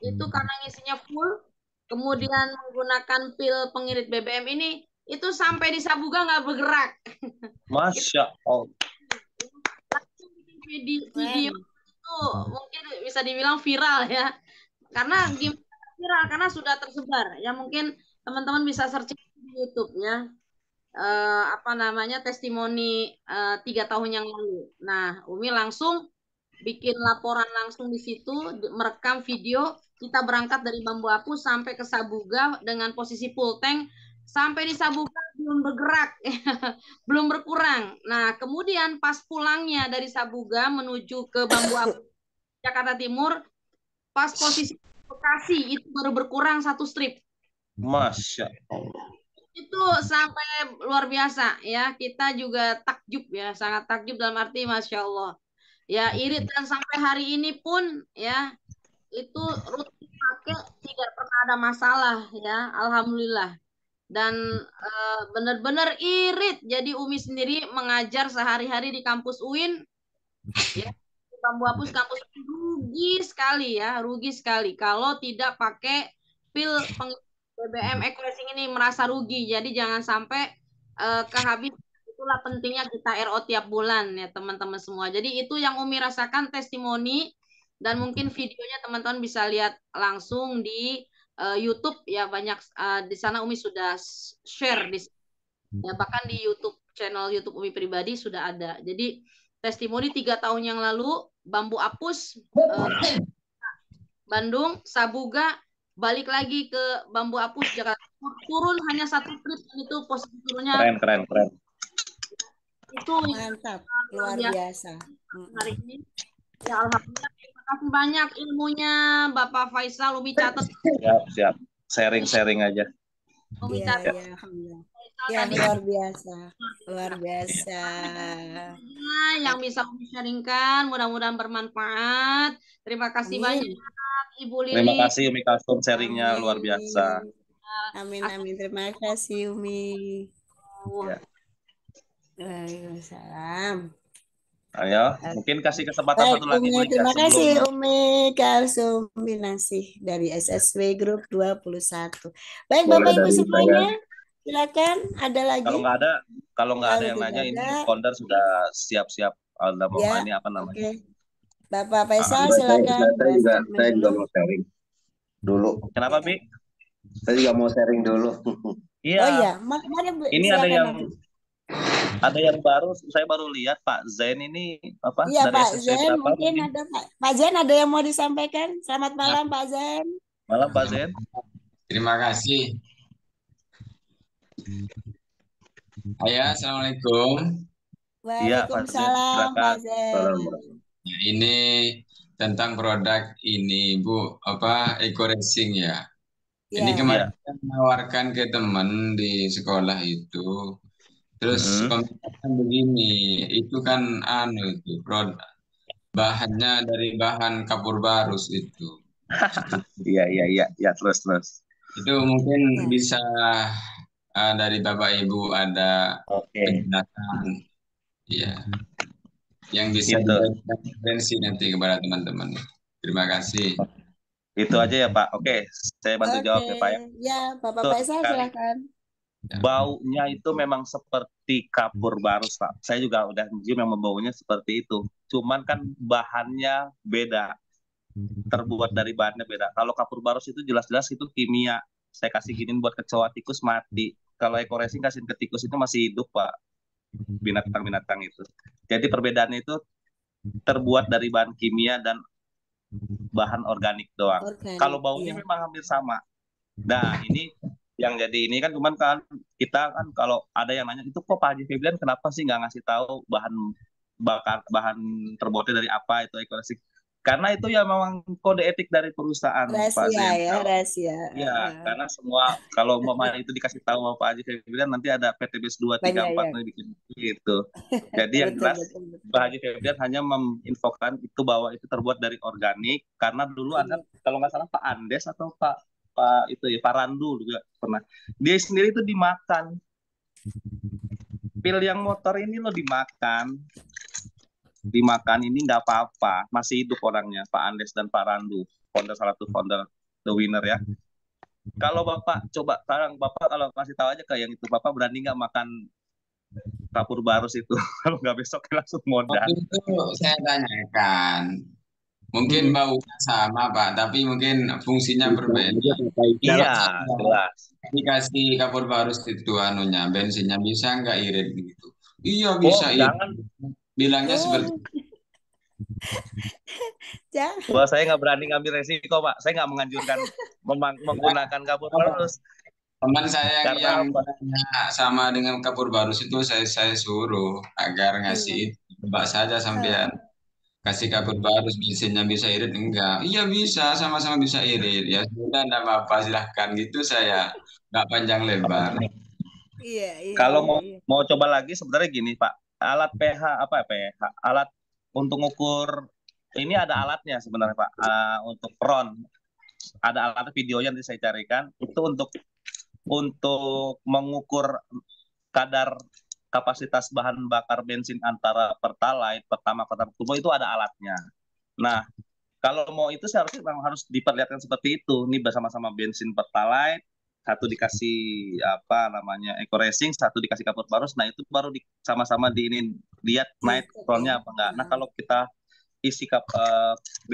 Itu karena ngisinya full, kemudian menggunakan pil pengirit BBM ini, itu sampai di Sabuga nggak bergerak. Masya Allah. Video itu mungkin bisa dibilang viral ya, karena gimana viral karena sudah tersebar ya, mungkin teman-teman bisa searching di YouTube ya, apa namanya testimoni 3 tahun yang lalu. Nah, Umi langsung bikin laporan langsung di situ, merekam video kita berangkat dari Bambu Apus sampai ke Sabuga dengan posisi full tank. Sampai di Sabuga belum bergerak, belum berkurang. Nah, kemudian pas pulangnya dari Sabuga menuju ke Bambu Apus Jakarta Timur, pas posisi Bekasi itu baru berkurang 1 strip. Masya Allah. Itu sampai luar biasa ya. Kita juga takjub ya, sangat takjub dalam arti Masya Allah. Ya, irit, dan sampai hari ini pun ya itu rutin pakai, tidak pernah ada masalah ya, alhamdulillah. Dan benar-benar irit. Jadi Umi sendiri mengajar sehari-hari di kampus UIN ya, di Bambu Apus kampus UIN, rugi sekali ya, rugi sekali kalau tidak pakai pil BBM Eco Racing ini, merasa rugi. Jadi jangan sampai kehabis. Itulah pentingnya kita RO tiap bulan ya teman-teman semua. Jadi itu yang Umi rasakan testimoni, dan mungkin videonya teman-teman bisa lihat langsung di YouTube ya, banyak di sana Umi sudah share di ya, bahkan di YouTube channel YouTube Umi pribadi sudah ada. Jadi testimoni 3 tahun yang lalu Bambu Apus Bandung, Sabuga, balik lagi ke Bambu Apus Jakarta Timur, turun hanya 1 trip, itu posisi turunnya Keren. itu mantap, luar biasa. hari ini. Ya alhamdulillah, terima kasih banyak ilmunya Bapak Faisal. Umi catat. Siap. Sharing aja. Umi Iya, catat. iya, alhamdulillah. Faisal Ya, tadi luar biasa. Luar biasa. yang bisa Umi sharingkan, mudah-mudahan bermanfaat. Terima kasih banyak Amin. Ibu Terima Lili. kasih Umi Kalsum sharingnya luar biasa. Amin. Terima kasih Umi. Ya. Waalaikumsalam. Ayo, mungkin kasih kesempatan Baik, satu lagi Umi, Bu Ika terima kasih sebelum Umi Kalsum Binasih dari SSW Group 21. Baik, boleh Bapak Ibu dari semuanya, saya. silakan. Ada lagi? Kalau nggak ada yang Kalau nanya, tidak ini ada, founder sudah siap-siap. ya, Ini apa namanya? oke. Bapak Faisal, Saya silakan buat statement dulu. mau sharing dulu. Kenapa, Ya. Bi? Saya juga mau sharing dulu. Iya. Oh iya, mari Ini silakan. ada yang baru, saya baru lihat Pak Zain ini apa Iya, dari Pak SSW Zen, berapa? mungkin ada Pak Zen, ada yang mau disampaikan? Selamat malam Pak Zen. Malam Pak Zain. Terima kasih. Assalamualaikum. Iya, Pak Zen, Waalaikumsalam Pak silakan. Zen. Ini tentang produk ini, Bu, apa Eco Racing ya. Ini Ya, kemarin Iya. saya menawarkan ke teman di sekolah itu. Terus Mm-mm. komentarnya begini, itu kan itu bahannya dari bahan kapur barus itu. Iya, iya, iya, iya, terus, terus. Itu mungkin ya. bisa dari Bapak Ibu ada Oke, penjelasan, ya, yang bisa itu. diberikan referensi nanti kepada teman-teman. Terima kasih. Itu aja ya, Pak. Oke, saya bantu Oke, jawab ya, Pak ya. ya Bapak Betul Faisal sekali. silakan. Baunya itu memang seperti kapur barus, Pak. Saya juga udah mencium yang baunya seperti itu. Cuman kan bahannya beda, terbuat dari bahannya beda. Kalau kapur barus itu jelas-jelas itu kimia. Saya kasih giniin buat kecoa tikus mati. Kalau Eco Racing kasihin ke tikus itu masih hidup, Pak. Binatang-binatang itu. Jadi perbedaannya itu terbuat dari bahan kimia dan bahan organik doang. Kalau Organik, baunya iya. memang hampir sama. Nah, ini yang jadi ini kan cuman kan kita kan kalau ada yang nanya itu kok Pak Haji Febrian kenapa sih nggak ngasih tahu bahan bahan terbuatnya dari apa itu ekologis? Karena itu ya memang kode etik dari perusahaan Pak Rahasia Zen. ya, Kalau rahasia. ya karena semua kalau mau itu dikasih tahu sama Pak Haji Febrian nanti ada PTBS 2 3 4 Banyak. nih bikin gitu. Jadi yang Betul, jelas betul, betul. Pak Haji Febrian hanya menginfokan itu bahwa itu terbuat dari organik karena dulu ada Iya. kalau nggak salah Pak Andes atau Pak itu ya Pak Randu juga pernah. Dia sendiri itu dimakan. Pil yang motor ini lo dimakan ini nggak apa-apa, masih hidup orangnya Pak Andes dan Pak Randu, founder salah satu founder The Winner ya. Kalau Bapak coba sekarang Bapak kalau kasih tahu aja ke yang itu Bapak berani nggak makan kapur barus itu kalau nggak besok langsung modal. Waktu itu saya tanyakan, mungkin baunya sama Pak, tapi mungkin fungsinya berbeda. Iya, jelas. Dikasih kapur barus itu anunya, bensinnya bisa nggak irit gitu? Iya Oh, bisa irit. jangan. Bilangnya seperti Jangan. Wah, saya nggak berani ngambil resiko, Pak. Saya nggak menganjurkan menggunakan kapur barus. teman saya Karena yang apa? sama dengan kapur barus itu saya suruh agar Iya. ngasih coba saja sampean kasih kapur barus bensinnya bisa irit enggak? Iya bisa, sama-sama bisa irit. Ya sudah, enggak apa-apa, silahkan gitu saya nggak panjang lebar. Iya, Kalau iya. mau coba lagi sebenarnya gini, Pak. Alat pH apa ya pH? Alat untuk ngukur ini ada alatnya sebenarnya, Pak. Untuk RON ada alat videonya nanti saya carikan. Itu untuk mengukur kadar kapasitas bahan bakar bensin antara Pertalite, Pertamax, Turbo itu ada alatnya. Nah, kalau mau itu seharusnya memang harus diperlihatkan seperti itu. Ini bersama-sama bensin Pertalite, satu dikasih apa namanya Eco Racing, satu dikasih kapur barus. Nah, itu baru sama-sama lihat naik tonnya apa enggak. Nah, kalau kita isi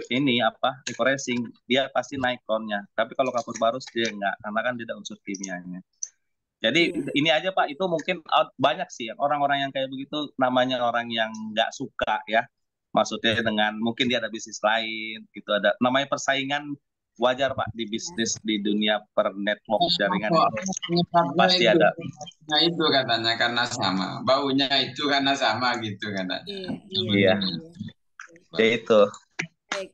ini apa Eco Racing dia pasti naik tonnya. Tapi kalau kapur barus dia enggak karena kan tidak unsur kimianya. Jadi ini aja Pak, itu mungkin banyak sih orang-orang yang kayak begitu namanya orang yang nggak suka ya. Maksudnya dengan mungkin dia ada bisnis lain gitu ada namanya persaingan wajar Pak di bisnis di dunia per network jaringan pasti ada. Nah itu katanya karena sama, baunya itu karena sama gitu katanya. Iya. Ya itu. Baik.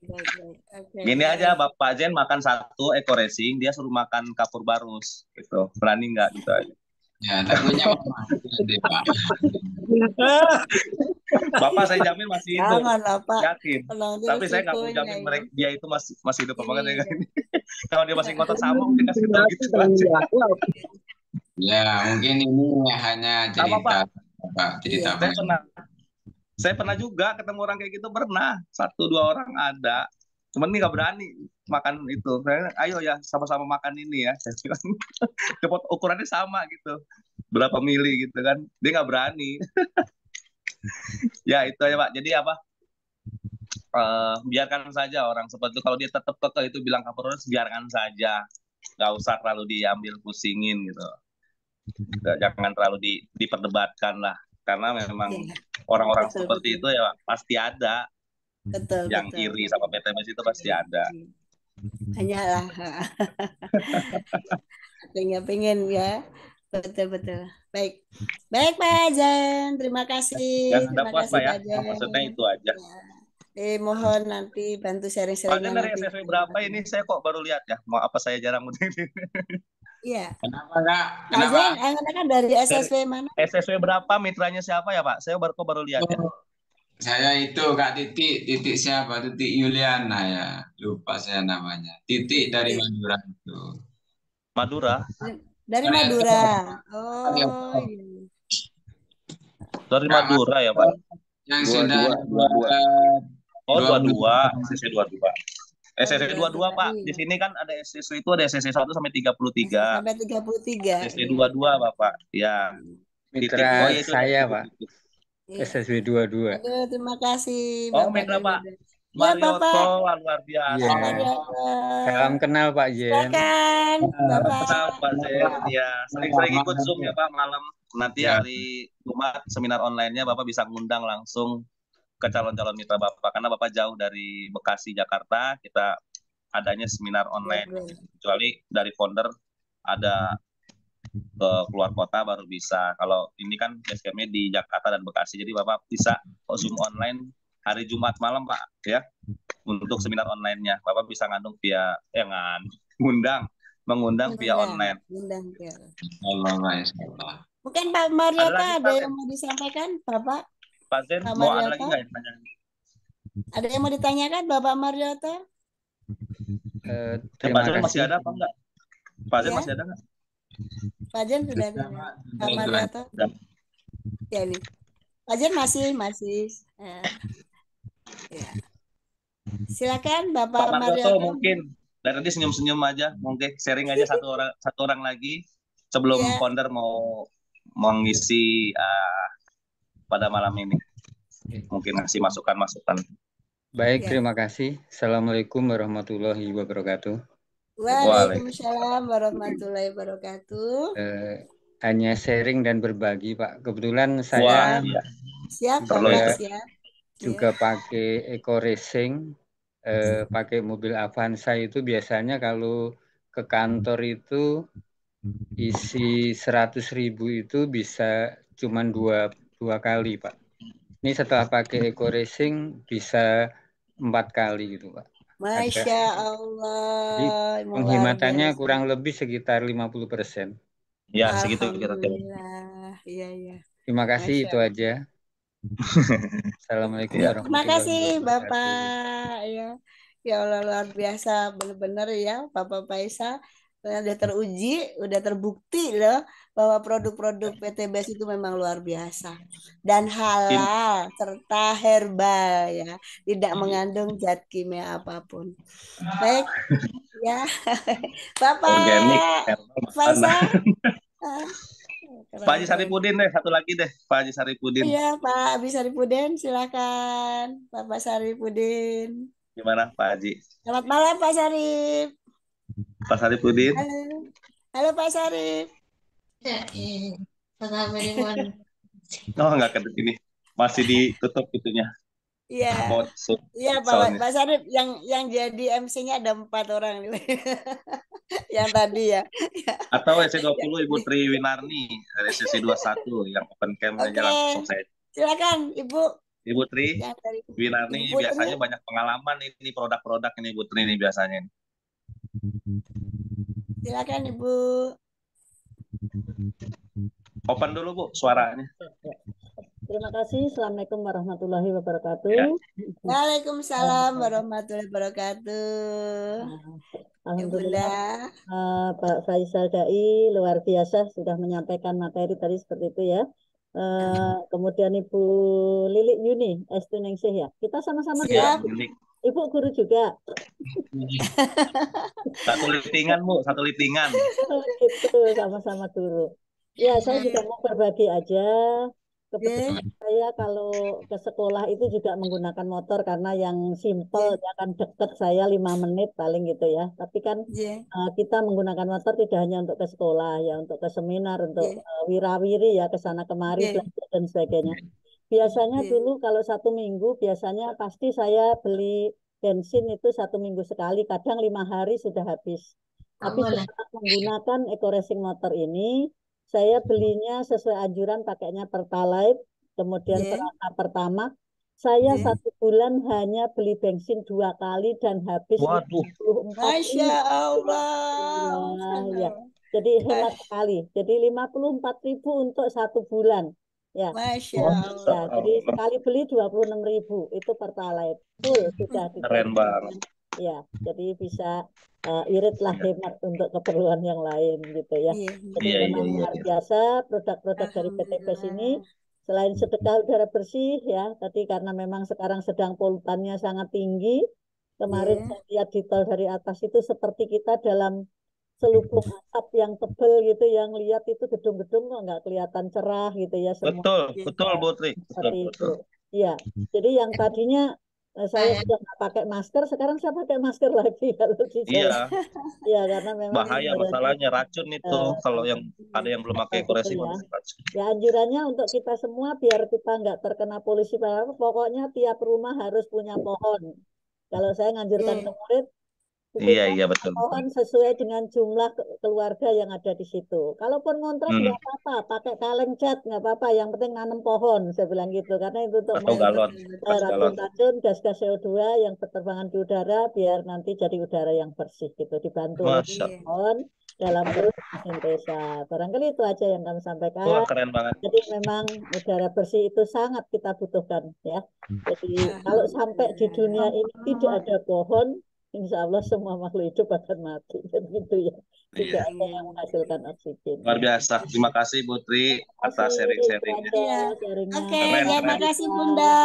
Okay. Gini aja Bapak Jen makan satu Eco Racing, dia suruh makan kapur barus gitu. Berani nggak gitu aja. Ya, takutnya mati Pak. Bapak saya jamin masih hidup. Jangan lah Pak. Yakin. Tapi saya nggak mau jamin dia itu masih hidup apa enggak ini. Kalau dia masih ngotot sama mungkin kasih tahu gitu aja. Ya, mungkin ini hanya cerita Pak, cerita Saya pernah juga ketemu orang kayak gitu pernah. 1-2 orang ada. Cuman ini nggak berani makan itu. Saya, ayo ya sama-sama makan ini ya. Saya bilang, ukurannya sama gitu. Berapa mili gitu kan. Dia nggak berani. Ya itu aja Pak. Jadi apa? Biarkan saja orang seperti itu. Kalau dia tetap kekeh itu bilang kapur barus, biarkan saja. Nggak usah terlalu diambil pusingin gitu. Jangan terlalu diperdebatkan lah. Karena memang orang-orang seperti itu ya pasti ada. Yang iri sama PTBS itu pasti ada. Hanyalah. pengen ya. Betul. Baik Pak Jan, terima kasih. Ya, sudah puas Pak ya. Maksudnya itu aja. Mohon nanti bantu Pak sharing-sharingnya Jen dari nanti. SSW berapa ini? Saya kok baru lihat ya. Mau apa saya jarang begini. Iya. Kenapa Kak? Pak Kenapa? Jen, Anda kan dari Dari SSW mana? SSW berapa? Mitranya siapa ya Pak? Saya baru lihat ya. Oh, saya itu Kak Titik siapa? Titik Yuliana ya. Lupa saya namanya. Titik dari Titik. Madura itu. Madura. Dari Dari Madura. Dari Oh iya. Dari Kak Madura ya Pak. yang Dua sudah dua dua dua. Oh 2 bulan. 22, SSW 22. Oh SSW 22 Pak. Di iya. sini kan ada SSW itu ada SSW 1 sampai 33. Sampai 33. SSW Iya. 22 Bapak. Ya. Titik. Mitra Oh iya itu ada saya, Pak. titik. Iya. SSW 22. Aduh, terima kasih Oh Bapak mitra Pak. David. Ya Marioto Bapak. luar biasa. Iya. Marioto. Salam kenal Pak Jen. Silakan Bapak. Kenal Pak Jen. Ya, sering-sering ikut Zoom ya Pak malam. Nanti Ya. hari Jumat seminar online-nya Bapak bisa ngundang langsung ke calon-calon mitra Bapak karena Bapak jauh dari Bekasi Jakarta, kita adanya seminar online. Kecuali dari founder ada ke keluar kota baru bisa. Kalau ini kan basecampnya di Jakarta dan Bekasi, jadi Bapak bisa Zoom online hari Jumat malam Pak ya untuk seminar online-nya. Bapak bisa ngandung via mengundang via online. Undang, ya. Allah. Mungkin Pak Marioto lagi, ada Pak, yang mau disampaikan Bapak? Pak Zen, Pak mau ada Marioto? lagi nggak yang tanya? Ada yang mau ditanyakan Bapak Marioto? Terima Pak Zen kasih. masih ada apa enggak? Pak Zen Ya. masih ada nggak? Pak Jen sudah ada. Pak Marioto? Sudah. Ya ini. Pak Jen masih. Ya. Silakan Bapak Pak Marioto Marioto. mungkin dari tadi senyum-senyum aja, mungkin sharing aja satu orang lagi sebelum Ya. founder mau mengisi pada malam ini. Mungkin ngasih masukan-masukan. Baik, Ya. terima kasih. Assalamualaikum warahmatullahi wabarakatuh. Waalaikumsalam warahmatullahi wabarakatuh. Hanya sharing dan berbagi, Pak. Kebetulan Wah, saya iya. Siap, Perlu Bapak, itu. siap. juga pakai Eco Racing, pakai mobil Avanza itu biasanya kalau ke kantor itu isi 100.000 itu bisa cuman dua kali, Pak. Ini setelah pakai Eco Racing bisa 4 kali gitu, Pak. Masya Allah. Jadi luar penghematannya biasa. kurang lebih sekitar 50%. Ya, segitu kita. Alhamdulillah. Iya. Terima kasih, Masya itu aja. Assalamualaikum Ya, terima warahmatullahi kasih wabarakatuh. Bapak. Ya Allah luar biasa, benar-benar ya Bapak Faisal. Udah teruji, udah terbukti loh bahwa produk-produk PTBS itu memang luar biasa dan halal serta herbal ya, tidak mengandung zat kimia apapun. Baik ya, Bapak Organik, Faisal. Pak Haji Saripudin deh, satu lagi deh, Pak Haji Saripudin. Iya, Pak Abi Saripudin, silakan, Bapak Saripudin. Gimana, Pak Haji? Selamat malam, Pak Sarip. Pak Saripudin. Halo, Pak Sarip. Oh, nggak ke sini, masih ditutup itunya. Iya, iya Pak Sarip yang jadi MC-nya ada 4 orang yang tadi ya. Atau SC20 Ibu Tri Winarni dari sesi 21 yang open cam aja langsung saya. Silakan Ibu Tri Winarni biasanya banyak pengalaman ini produk-produk ini Ibu Tri ini biasanya. Silakan Ibu. Open dulu Bu suaranya. Terima kasih. Assalamualaikum warahmatullahi wabarakatuh. Ya. Waalaikumsalam warahmatullahi wabarakatuh. Alhamdulillah. Pak Faisal Dai luar biasa sudah menyampaikan materi tadi seperti itu ya. Kemudian Ibu Lilik Yuni Estiningsih ya. Kita sama-sama Siap. Ibu guru juga. Satu litingan Bu, satu litingan. Gitu, sama-sama guru. Ya, saya juga mau berbagi aja. Kebetulan saya kalau ke sekolah itu juga menggunakan motor karena yang simple ya kan deket saya 5 menit paling gitu ya. Tapi kan kita menggunakan motor tidak hanya untuk ke sekolah ya, untuk ke seminar, untuk wirawiri ya ke sana kemari belajar dan sebagainya. Biasanya dulu kalau 1 minggu biasanya pasti saya beli bensin itu 1 minggu sekali, kadang 5 hari sudah habis. Tapi setelah menggunakan Eco Racing motor ini saya belinya sesuai anjuran pakainya Pertalite, kemudian pertama Saya Oke. 1 bulan hanya beli bensin 2 kali dan habis Waduh, 54 Masya ribu. Allah. Ya, ya. Aduh. Jadi hemat sekali. Jadi 54.000 untuk 1 bulan. Ya. Masya Masya Ya, jadi Allah. sekali beli 26.000 itu Pertalite full sudah Keren diganti. banget. Ya, jadi bisa iritlah hemat untuk keperluan yang lain gitu ya. Iya. Jadi Iya, iya, memang iya. luar biasa produk-produk dari PT PES ini Alhamdulillah. selain sedekah udara bersih ya, tadi karena memang sekarang sedang polutannya sangat tinggi. Kemarin Iya. saya lihat di tol dari atas itu seperti kita dalam selubung asap yang tebel gitu, yang lihat itu gedung-gedung kok nggak kelihatan cerah gitu ya semua. Betul, Iya. betul, Ya, Bu Tri. Betul, seperti itu. betul. Iya, jadi yang tadinya saya sudah nggak pakai masker, sekarang saya pakai masker lagi kalau di jalan. Iya, Ya, karena memang bahaya udaranya masalahnya racun itu. Kalau yang ada yang belum pakai betul eco-racing ya. harus racun. Ya, anjurannya untuk kita semua biar kita nggak terkena polusi parah, pokoknya tiap rumah harus punya pohon. Kalau saya nganjurkan Iya. ke murid, Iya, kumpulkan iya, betul, betul. pohon sesuai dengan jumlah keluarga yang ada di situ. Kalaupun ngontrak Hmm, nggak apa-apa, pakai kaleng cat nggak apa-apa. Yang penting nanam pohon, saya bilang gitu. Karena itu untuk atau Iya, galon, betul, betul. pas galon. racun-racun gas-gas CO2 yang berterbangan di udara biar nanti jadi udara yang bersih gitu. Dibantu oleh Masya Iya. pohon dalam proses sintesa. Barangkali itu aja yang kami Wah, sampaikan. keren banget. Jadi memang udara bersih itu sangat kita butuhkan ya. Jadi kalau sampai di dunia ini tidak ada pohon, insya Allah semua makhluk hidup akan mati. Dan gitu ya. Tidak Iya, ada yang menghasilkan oksigen. luar biasa. Terima kasih Bu Tri atas Itu sharing-sharingnya. aja Iya. sharingnya. Oke, Keren, terima keren. kasih Bunda.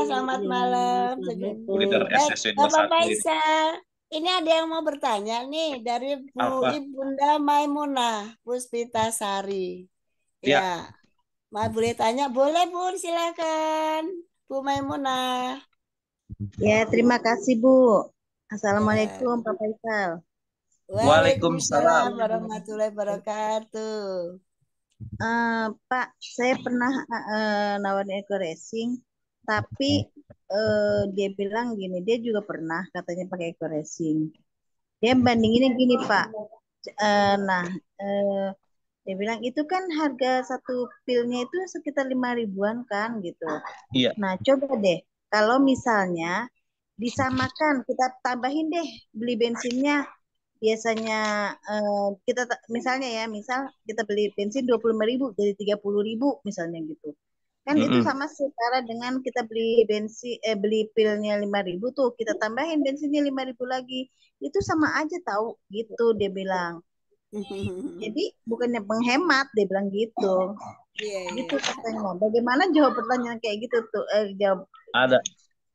Selamat Iya, malam. Leader Assalamualaikum. Baik, SSW Bapak 21 ini. Faisal. Ini ada yang mau bertanya nih dari Bu Apa? Ibunda Maimunah Puspitasari. Ya, Ya, mau boleh tanya? Boleh, Bu, silakan. Bu Maimunah. Ya, terima kasih Bu. Ya. Assalamualaikum Pak Faisal. Waalaikumsalam. Waalaikumsalam warahmatullahi wabarakatuh. Pak, saya pernah nawarin eco racing, tapi dia bilang gini, dia juga pernah katanya pakai eco racing. Dia bandinginnya gini Pak. Nah, dia bilang itu kan harga satu pilnya itu sekitar 5.000-an kan gitu. Iya. Nah, coba deh kalau misalnya disamakan, kita tambahin deh beli bensinnya. Biasanya kita misalnya ya, misal kita beli bensin 25.000 jadi 30.000 misalnya gitu. Kan itu sama setara dengan kita beli bensin beli pilnya 5.000 tuh, kita tambahin bensinnya 5.000 lagi. Itu sama aja tahu gitu dia bilang. Jadi bukannya menghemat, dia bilang gitu. Iya, Gitu katanya. Bagaimana jawab pertanyaan kayak gitu tuh? Jawab Ada.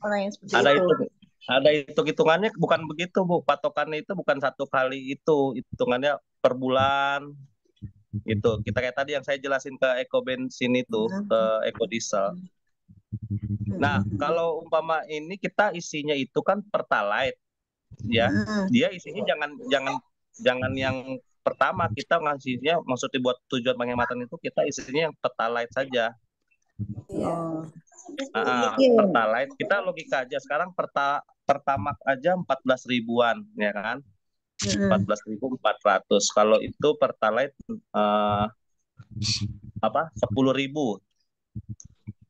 orang yang seperti Ada itu. Ada hitung-hitungannya, bukan begitu Bu. Patokannya itu bukan satu kali itu, hitungannya per bulan. Itu kita kayak tadi yang saya jelasin ke eco bensin itu, ke eco diesel. Nah, kalau umpama ini kita isinya itu kan Pertalite, ya. Dia isinya jangan yang pertama, kita ngasihnya maksudnya buat tujuan penghematan itu kita isinya yang Pertalite saja. Pertalite kita logika aja sekarang Pertamax aja 14 ribuan ya kan, 14.400. Kalau itu Pertalite 10.000.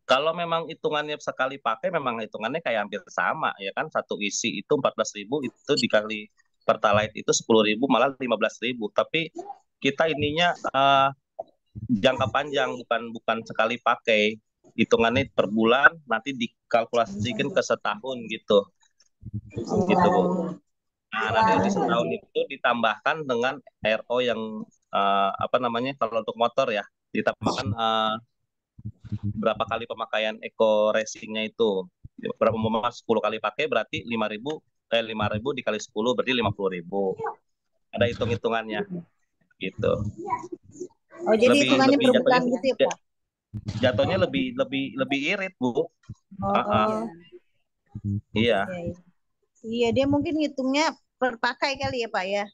Kalau memang hitungannya sekali pakai, memang hitungannya kayak hampir sama ya kan, satu isi itu 14.000, itu dikali Pertalite itu 10.000 malah 15.000. Tapi kita ininya jangka panjang, bukan sekali pakai, hitungannya per bulan, nanti dikalkulasikan ke setahun gitu. Gitu Bu. Nah, nanti di setahun itu ditambahkan dengan RO yang kalau untuk motor ya, ditambahkan berapa kali pemakaian eco racingnya itu. Berapa 10 kali pakai berarti 5.000 dikali 10 berarti 50.000. Ada hitung-hitungannya gitu. Oh, jadi hitungannya per bulan gitu ya, Pak? Jatuhnya lebih irit, Bu. Iya. Iya, dia mungkin ngitungnya per pakai kali ya, Pak ya?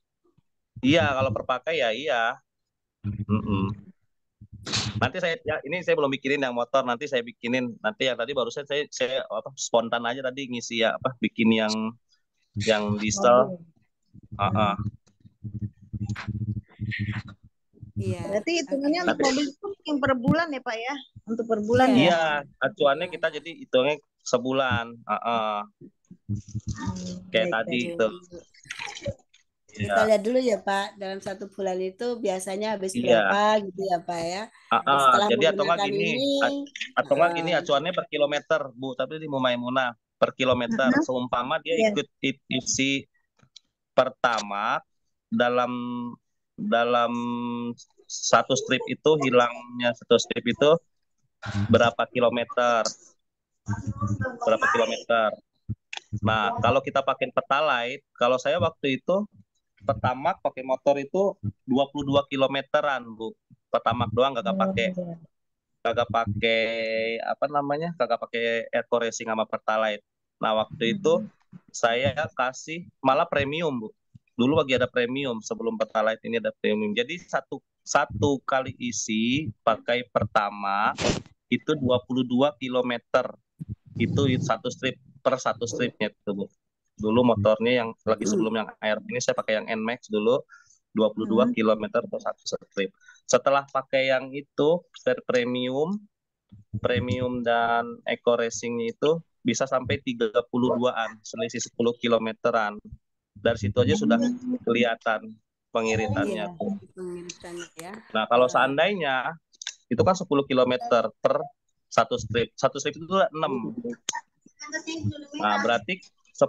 Iya, kalau per pakai ya iya. Nanti saya belum bikinin yang motor, nanti saya bikinin. Nanti yang tadi barusan saya spontan aja tadi ngisi bikin yang diesel. Iya. Berarti hitungannya untuk mobil itu yang per bulan ya Pak ya? Untuk per bulan ya? Iya, acuannya kita jadi hitungnya sebulan. Kayak Baik, tadi baik. itu. Kita Iya, lihat dulu ya Pak, dalam satu bulan itu biasanya habis iya. berapa gitu ya Pak ya. Nah, setelah Jadi atau nggak menggunakan gini, ini, atau nggak gini acuannya per kilometer, Bu. Tapi di Maimunah per kilometer. Seumpama dia Iya. ikut isi pertama dalam dalam satu strip itu hilangnya satu strip itu berapa kilometer? Berapa kilometer? Nah, kalau kita pakai Pertalite, kalau saya waktu itu Pertamax pakai motor itu 22 kilometeran, Bu. Pertamax doang kagak pakai apa namanya? Kagak pakai Eco Racing sama Pertalite. Nah, waktu itu saya kasih malah premium, Bu. Dulu lagi ada premium, sebelum Pertalite ini ada premium. Jadi satu kali isi pakai Pertamax itu 22 kilometer. Itu satu strip per satu stripnya itu, Bu. Dulu motornya yang lagi sebelum yang air ini saya pakai yang NMAX dulu 22 kilometer per satu strip. Setelah pakai yang itu premium dan Eco Racing itu bisa sampai 32-an, selisih 10 kilometeran. Dari situ aja sudah kelihatan pengiritannya iya, tuh. pengiritannya ya. Nah, kalau seandainya itu kan 10 kilometer per satu strip. Satu strip itu 6. Nah, berarti 10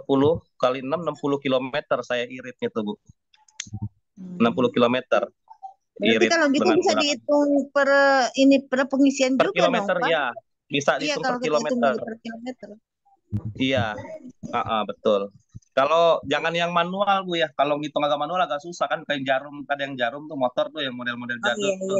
kali 6, 60 kilometer saya iritnya tuh, Bu. 60 kilometer. Berarti Irit kalau gitu dengan bisa menggunakan dihitung per pengisian per juga kilometer, dong, Pak? ya. Bisa Iya, dihitung kalau per kita hitung kilometer. per kilometer. Iya. Betul. Kalau jangan yang manual, Bu ya. Kalau ngitung agak manual agak susah kan, kayak jarum, ada yang jarum tuh motor tuh yang model-model Oh jadul iya, tuh.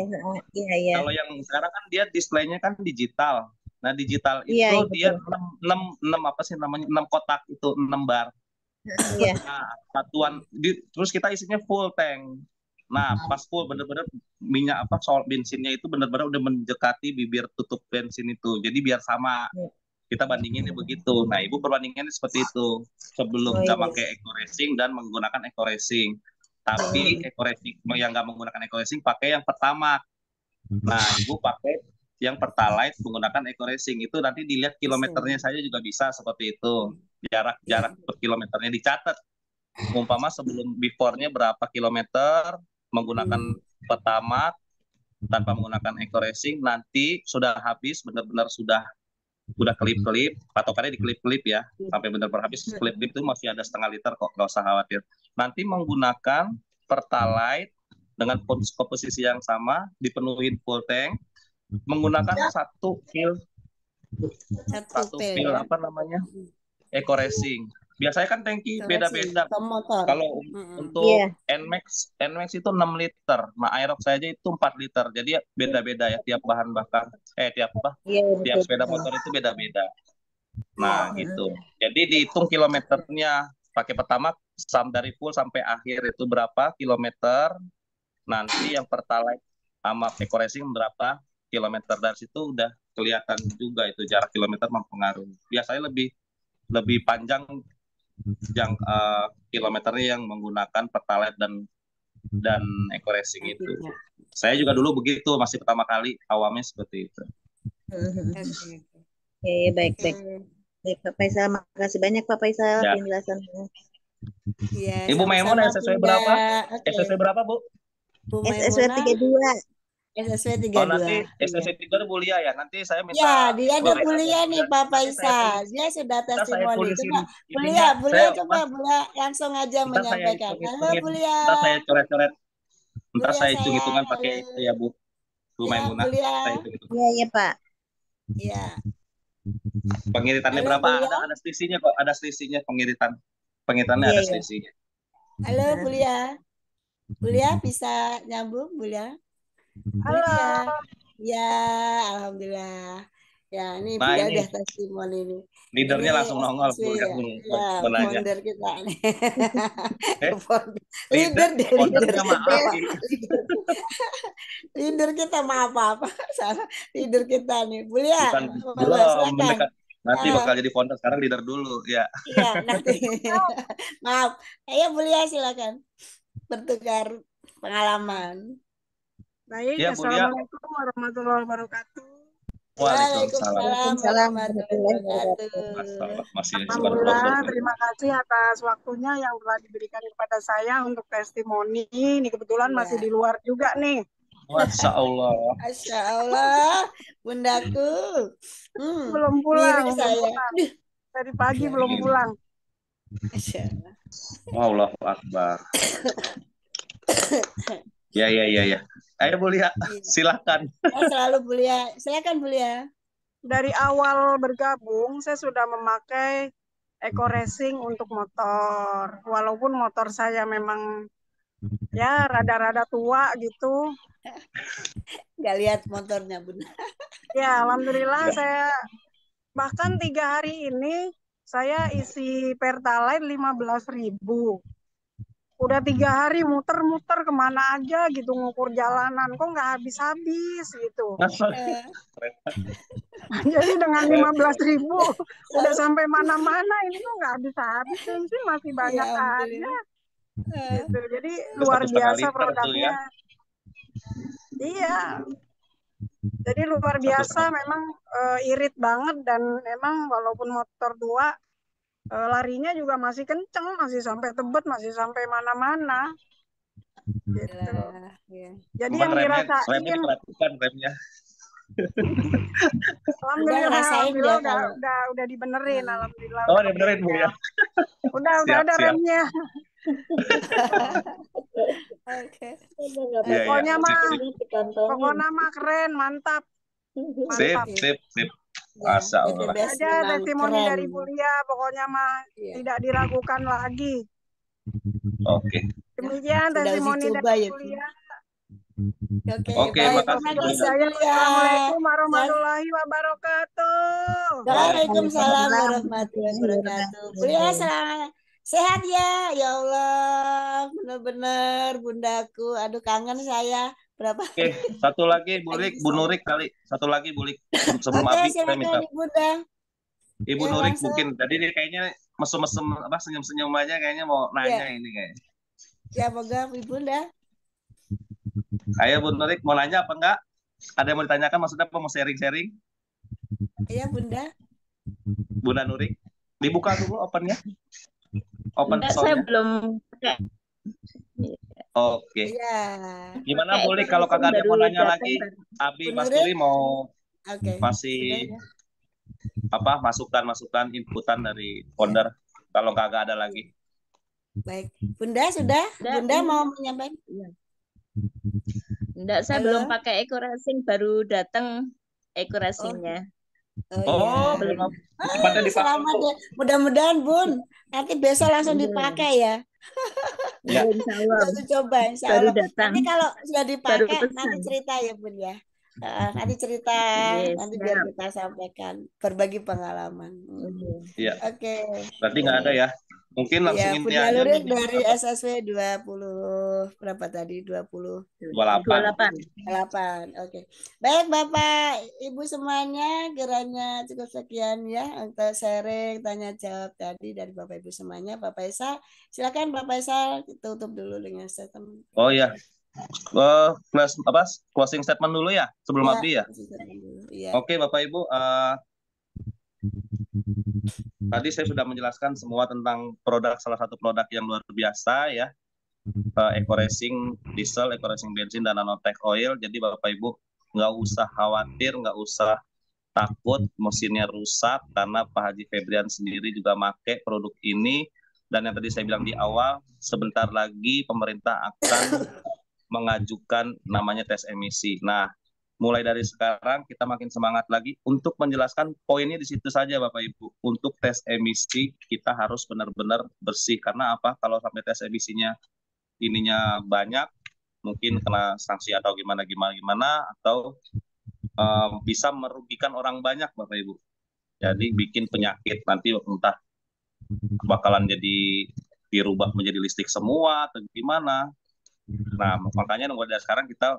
iya. Kalau yang sekarang kan dia displaynya kan digital. Nah, digital Iya, itu iya, dia betul. 6 apa sih namanya? 6 kotak itu 6 bar. Iya. Nah, satuan terus kita isinya full tank. Nah, pas full bener-bener minyak apa soal bensinnya itu bener-bener udah mendekati bibir tutup bensin itu. Jadi biar sama. Kita bandinginnya begitu. Nah, Ibu perbandingannya seperti itu. Sebelum nggak pakai Eco Racing dan menggunakan Eco Racing. Tapi Eco Racing yang nggak menggunakan Eco Racing pakai yang pertama. Nah, Ibu pakai yang Pertalite menggunakan Eco Racing. Itu nanti dilihat kilometernya saja juga bisa seperti itu. Jarak per kilometernya dicatat. Umpama sebelum before-nya berapa kilometer menggunakan pertama tanpa menggunakan Eco Racing, nanti sudah habis benar-benar sudah kelip-kelip, patokannya di kelip-kelip ya, sampai benar-benar habis. Kelip-kelip itu masih ada setengah liter kok, nggak usah khawatir. Nanti menggunakan Pertalite dengan komposisi yang sama, dipenuhin full tank, menggunakan satu fil apa namanya, Eco Racing. Biasanya kan tangki beda-beda. Kalau untuk NMAX itu 6 liter. Nah, Aerox saja itu 4 liter. Jadi beda-beda ya tiap bahan bakar. Tiap sepeda motor itu beda-beda. Nah, gitu. Jadi dihitung kilometernya. Pakai pertama dari full sampai akhir itu berapa kilometer. Nanti yang Pertalite sama Eco Racing berapa kilometer. Dari situ udah kelihatan juga itu jarak kilometer mempengaruhi. Biasanya lebih panjang yang kilometernya yang menggunakan Pertalite dan Eco Racing itu. Saya juga dulu begitu, masih pertama kali awamnya seperti itu. Baik. Baik, Pak Faisal, makasih banyak Pak Faisal Ya. penjelasannya. Ya, Ibu Maimunah SSW berapa? SSW berapa, Bu? Bu SSW 32. SSW 32. Oh, nanti SSW 32 Bulia ya. Nanti saya minta. Ya, dia ada Bulia nih Pak Faisal. Dia sudah testimoni. Coba Bulia coba Bulia langsung aja menyampaikan. Halo Bulia. Ntar saya coret-coret. Ntar Bulia saya hitung-hitungan pakai itu ya, Bu. Bu Maimunah. Iya, Pak. Iya. Pengiritannya Halo, berapa? Bulia. Ada selisihnya kok. Ada selisihnya pengiritan. Pengiritannya ada selisihnya. Halo Bulia. Bulia bisa nyambung Bulia? Halo. Ya, alhamdulillah. Ya, ini Nah, Bulia ini udah testimoni nih. leadernya langsung nongol. Ya, menanya. founder kita nih. Leadernya maaf. Leader kita apa-apa. Salah leader kita nih. Bulia, belum mendekat. Nanti bakal jadi founder, sekarang leader dulu ya. Iya, nanti. Maaf. Ayo Bulia silakan bertukar pengalaman. Baik, ya, Assalamualaikum warahmatullahi wabarakatuh. Waalaikumsalam. Waalaikumsalam Waalaikumsalam warahmatullahi warahmatullahi wabarakatuh. Masalah masih sebar Alhamdulillah, brosur. terima kasih atas waktunya yang telah diberikan kepada saya untuk testimoni. Ini kebetulan masih Iya. di luar juga nih. Masya Allah. Masya Allah, bundaku. Belum pulang, Miris belum saya. pulang. Dari pagi belum Iya. pulang. Masya Allah. Allahu Akbar. Ya. Ayo Bu Lia, Iya. silakan. Selalu Bulia. Silakan Bulia. Dari awal bergabung, saya sudah memakai Eco Racing untuk motor. Walaupun motor saya memang ya rada-rada tua gitu. Nggak lihat motornya, Bunda. Ya, alhamdulillah Ya. saya bahkan 3 hari ini saya isi Pertalite 15.000. Udah 3 hari muter-muter kemana aja gitu ngukur jalanan, kok nggak habis-habis gitu. Eh, Jadi dengan 15.000 udah sampai mana-mana, ini kok nggak habis-habis, bensin masih Ya banyak aja alhamdulillah. gitu. Jadi Udah luar 1,5 biasa liter tuh ya. produknya. Iya, jadi luar 1,5. biasa memang irit banget, dan memang walaupun motor tua larinya juga masih kenceng, masih sampai Tebet, masih sampai mana-mana gitu. Alhamdulillah. Ya. Jadi Cuman yang remnya dirasain, diperhatikan remnya. Udah alhamdulillah, ngerasain alhamdulillah dia kalau. udah dibenerin, alhamdulillah Oh, untuk dibenerin Bu remnya. ya. Udah Siap, ada siap. remnya. Oke. Nggak Iya, iya. Pokoknya Sip, mah, sip. dikantongin. pokoknya mah keren, mantap, Sip, mantap. sip, sip. Ya, Masya Allah. BTBS Aja memang testimoni keren. dari Bu Lia, pokoknya mah Iya. tidak diragukan lagi. Oke. Demikian Sudah uji testimoni coba dari ya. Bu Lia. Oke, Oke, baik. makasih Terima Bu Lia. kasih Saya, Bulia. Assalamualaikum warahmatullahi wabarakatuh. Waalaikumsalam wabarakatuh. warahmatullahi wabarakatuh. Bulia selamat sehat ya. Ya Allah, benar-benar bundaku. Aduh kangen saya. Berapa Oke, satu lagi Bu lagi Lik, di Bu sana? Nurik kali. Satu lagi Bu Lik. Sebelum Oke, Abi, saya minta. silakan Bunda. Ibu Ya Nurik langsung. mungkin. Tadi dia kayaknya mesem-mesem apa senyum-senyum aja kayaknya mau nanya Ya, ini kayaknya. ya moga Bunda. Ayo Bu Nurik mau nanya apa enggak? Ada yang mau ditanyakan maksudnya apa mau sharing-sharing? Iya Bunda. Bunda Nurik. Dibuka dulu opennya. Open Enggak, saya soundnya. belum pakai Oke. Iya. Gimana pakai Bu Lik Eco kalau Racing, kagak ada yang mau baru nanya datang lagi? baru. Abi Bu Mas Nurik. Turi mau Oke. masih Sudah ya. apa masukan inputan dari founder kalau kagak ada lagi. Baik. Bunda sudah? Enggak, Bunda ini mau menyampaikan? iya. Enggak, saya Halo? belum pakai Eco Racing, baru datang Eco Oh, Racingnya. oh iya. Oh, Belum. memang cepatnya dipakai Selamat Bu. ya. Mudah-mudahan Bun. Nanti besok langsung Iya, dipakai ya. Ya. iya, insya Allah. Kita uji coba insya Baru Allah. datang, Nanti kalau sudah baru dipakai nanti pesan. cerita ya Bun ya. Nanti cerita Yes, nanti biar siap. kita sampaikan berbagi pengalaman. Iya. Iya. Oke. Berarti nggak ada ya. Mungkin langsung Ya, inti Bunda aja Lurik Bu. dari Apa? SSW 20 berapa tadi? 28. 28. 8. Oke. Baik Bapak, Ibu semuanya, kiranya cukup sekian ya untuk sharing tanya jawab tadi dari Bapak Ibu semuanya. Bapak Esa, silakan Bapak Esa tutup dulu dengan statement. Oh iya. Closing statement dulu ya sebelum Ya, Abi ya. iya. Oke Bapak Ibu, tadi saya sudah menjelaskan semua tentang salah satu produk yang luar biasa ya, Eco Racing diesel, Eco Racing bensin dan nanotech oil. Jadi Bapak Ibu nggak usah khawatir, nggak usah takut mesinnya rusak karena Pak Haji Febrian sendiri juga pakai produk ini. Dan yang tadi saya bilang di awal, sebentar lagi pemerintah akan mengajukan namanya tes emisi. Nah, mulai dari sekarang kita makin semangat lagi untuk menjelaskan poinnya di situ saja Bapak Ibu. Untuk tes emisi kita harus benar-benar bersih. Karena apa? Kalau sampai tes emisinya ininya banyak, mungkin kena sanksi atau gimana atau bisa merugikan orang banyak Bapak Ibu. Jadi bikin penyakit nanti entah bakalan jadi dirubah menjadi listrik semua atau gimana. Nah, makanya mulai dari sekarang kita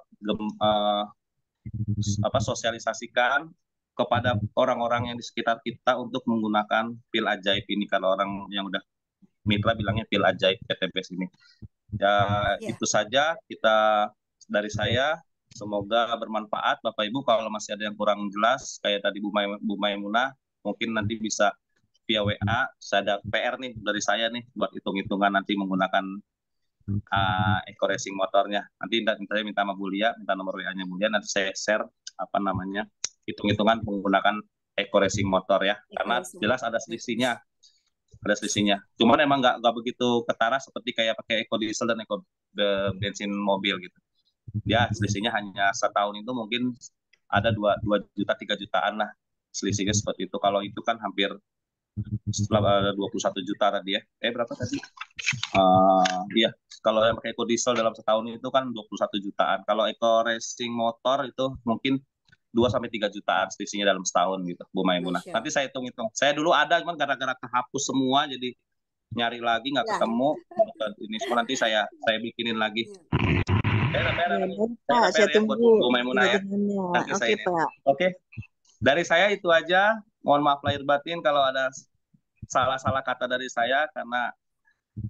sosialisasikan kepada orang-orang yang di sekitar kita untuk menggunakan pil ajaib ini. Kalau orang yang udah mitra bilangnya pil ajaib PTBS ini. Ya, itu saja kita dari saya. Semoga bermanfaat Bapak Ibu. Kalau masih ada yang kurang jelas kayak tadi Bu Maimunah, mungkin nanti bisa via WA. Saya ada PR nih dari saya nih buat hitung-hitungan nanti menggunakan eco racing motornya. Nanti saya minta sama Bulia, minta nomor WA-nya Bulia, nanti saya share hitung-hitungan menggunakan eco racing motor ya. Karena jelas ada selisihnya. Cuman emang nggak begitu ketara seperti kayak pakai eco diesel dan eco bensin mobil gitu. Ya selisihnya hanya setahun itu mungkin ada 2 juta 3 jutaan lah selisihnya seperti itu. Kalau itu kan hampir 21 juta tadi ya. Berapa tadi? Iya, kalau yang pakai eco diesel dalam setahun itu kan 21 jutaan. Kalau eco racing motor itu mungkin 2 sampai 3 jutaan selisihnya dalam setahun gitu, Bu Maimunah. Nanti saya hitung-hitung. Saya dulu ada cuman gara-gara kehapus semua jadi nyari lagi nggak ketemu. Ini semua nanti saya bikinin lagi. Saya tunggu Bu Maimunah ya. Nanti saya ini. Oke. Dari saya itu aja. Mohon maaf lahir batin kalau ada salah-salah kata dari saya karena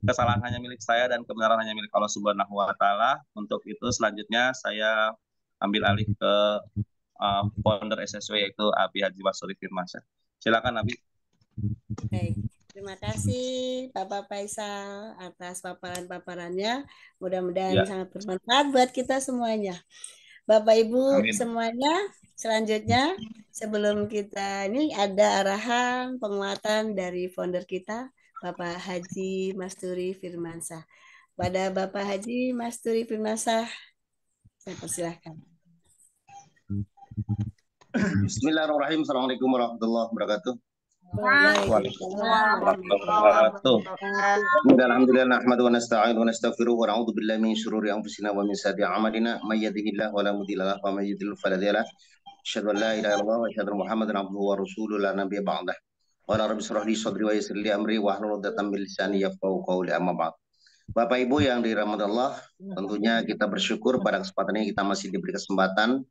kesalahan hanya milik saya dan kebenaran hanya milik Allah Subhanahu wa taala. Untuk itu selanjutnya saya ambil alih ke founder SSW yaitu Abi Haji Masturi Firmansyah. Silakan Abi. Baik. Terima kasih Bapak Faisal atas paparan-paparannya. Mudah-mudahan sangat bermanfaat buat kita semuanya. Bapak Ibu semuanya, selanjutnya sebelum kita ini ada arahan penguatan dari founder kita, Bapak Haji Masturi Firmansyah. Pada Bapak Haji Masturi Firmansyah, saya persilahkan. Bismillahirrahmanirrahim. Assalamualaikum warahmatullahi wabarakatuh. Alhamdulillah nahmadu wa nasta'inu wa nastaghfiruh wa na'udzu billahi min syururi anfusina wa min sayyiati a'malina may yahdihillahu wa la mudilla lahu wa may yudlil fala hadiya lahu. Asyhadu an la ilaha illallah wa asyhadu anna Muhammadan abduhu wa rasuluhu la nabiyya ba'dah. Wa la rabbi shrah li sadri wa yassir li amri wa hlul 'uqdatam min lisani yafqahu qawli amma ba'd. Bapak Ibu yang dirahmati Allah, tentunya kita bersyukur pada kesempatan ini kita masih diberi kesempatan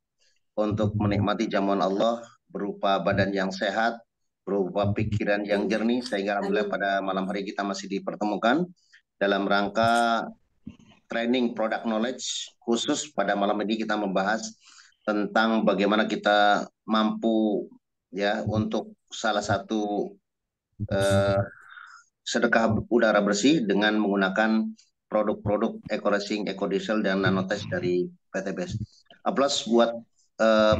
untuk menikmati jamuan Allah berupa badan yang sehat, berupa pikiran yang jernih, sehingga alhamdulillah pada malam hari kita masih dipertemukan dalam rangka training product knowledge. Khusus pada malam ini kita membahas tentang bagaimana kita mampu ya untuk salah satu sedekah udara bersih dengan menggunakan produk-produk eco racing, eco diesel dan nanotest dari PTBS. Aplaus buat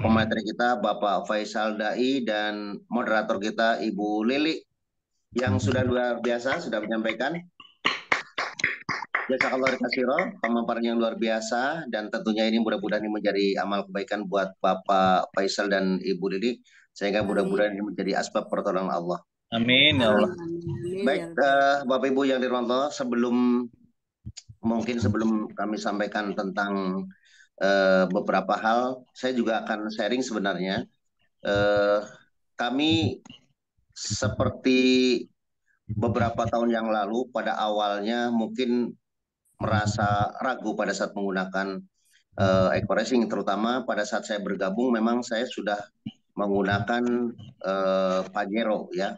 pemateri kita Bapak Faisal Dai dan moderator kita Ibu Lili yang sudah luar biasa sudah menyampaikan jazakallahu khairan, pemaparan yang luar biasa, dan tentunya ini mudah-mudahan ini menjadi amal kebaikan buat Bapak Faisal dan Ibu Lili sehingga mudah-mudahan ini menjadi asbab pertolongan Allah. Amin ya Allah. Baik Bapak Ibu yang dirahmati Allah, sebelum kami sampaikan tentang beberapa hal, saya juga akan sharing sebenarnya. Kami seperti beberapa tahun yang lalu pada awalnya mungkin merasa ragu pada saat menggunakan eco racing, terutama pada saat saya bergabung memang saya sudah menggunakan Pajero ya,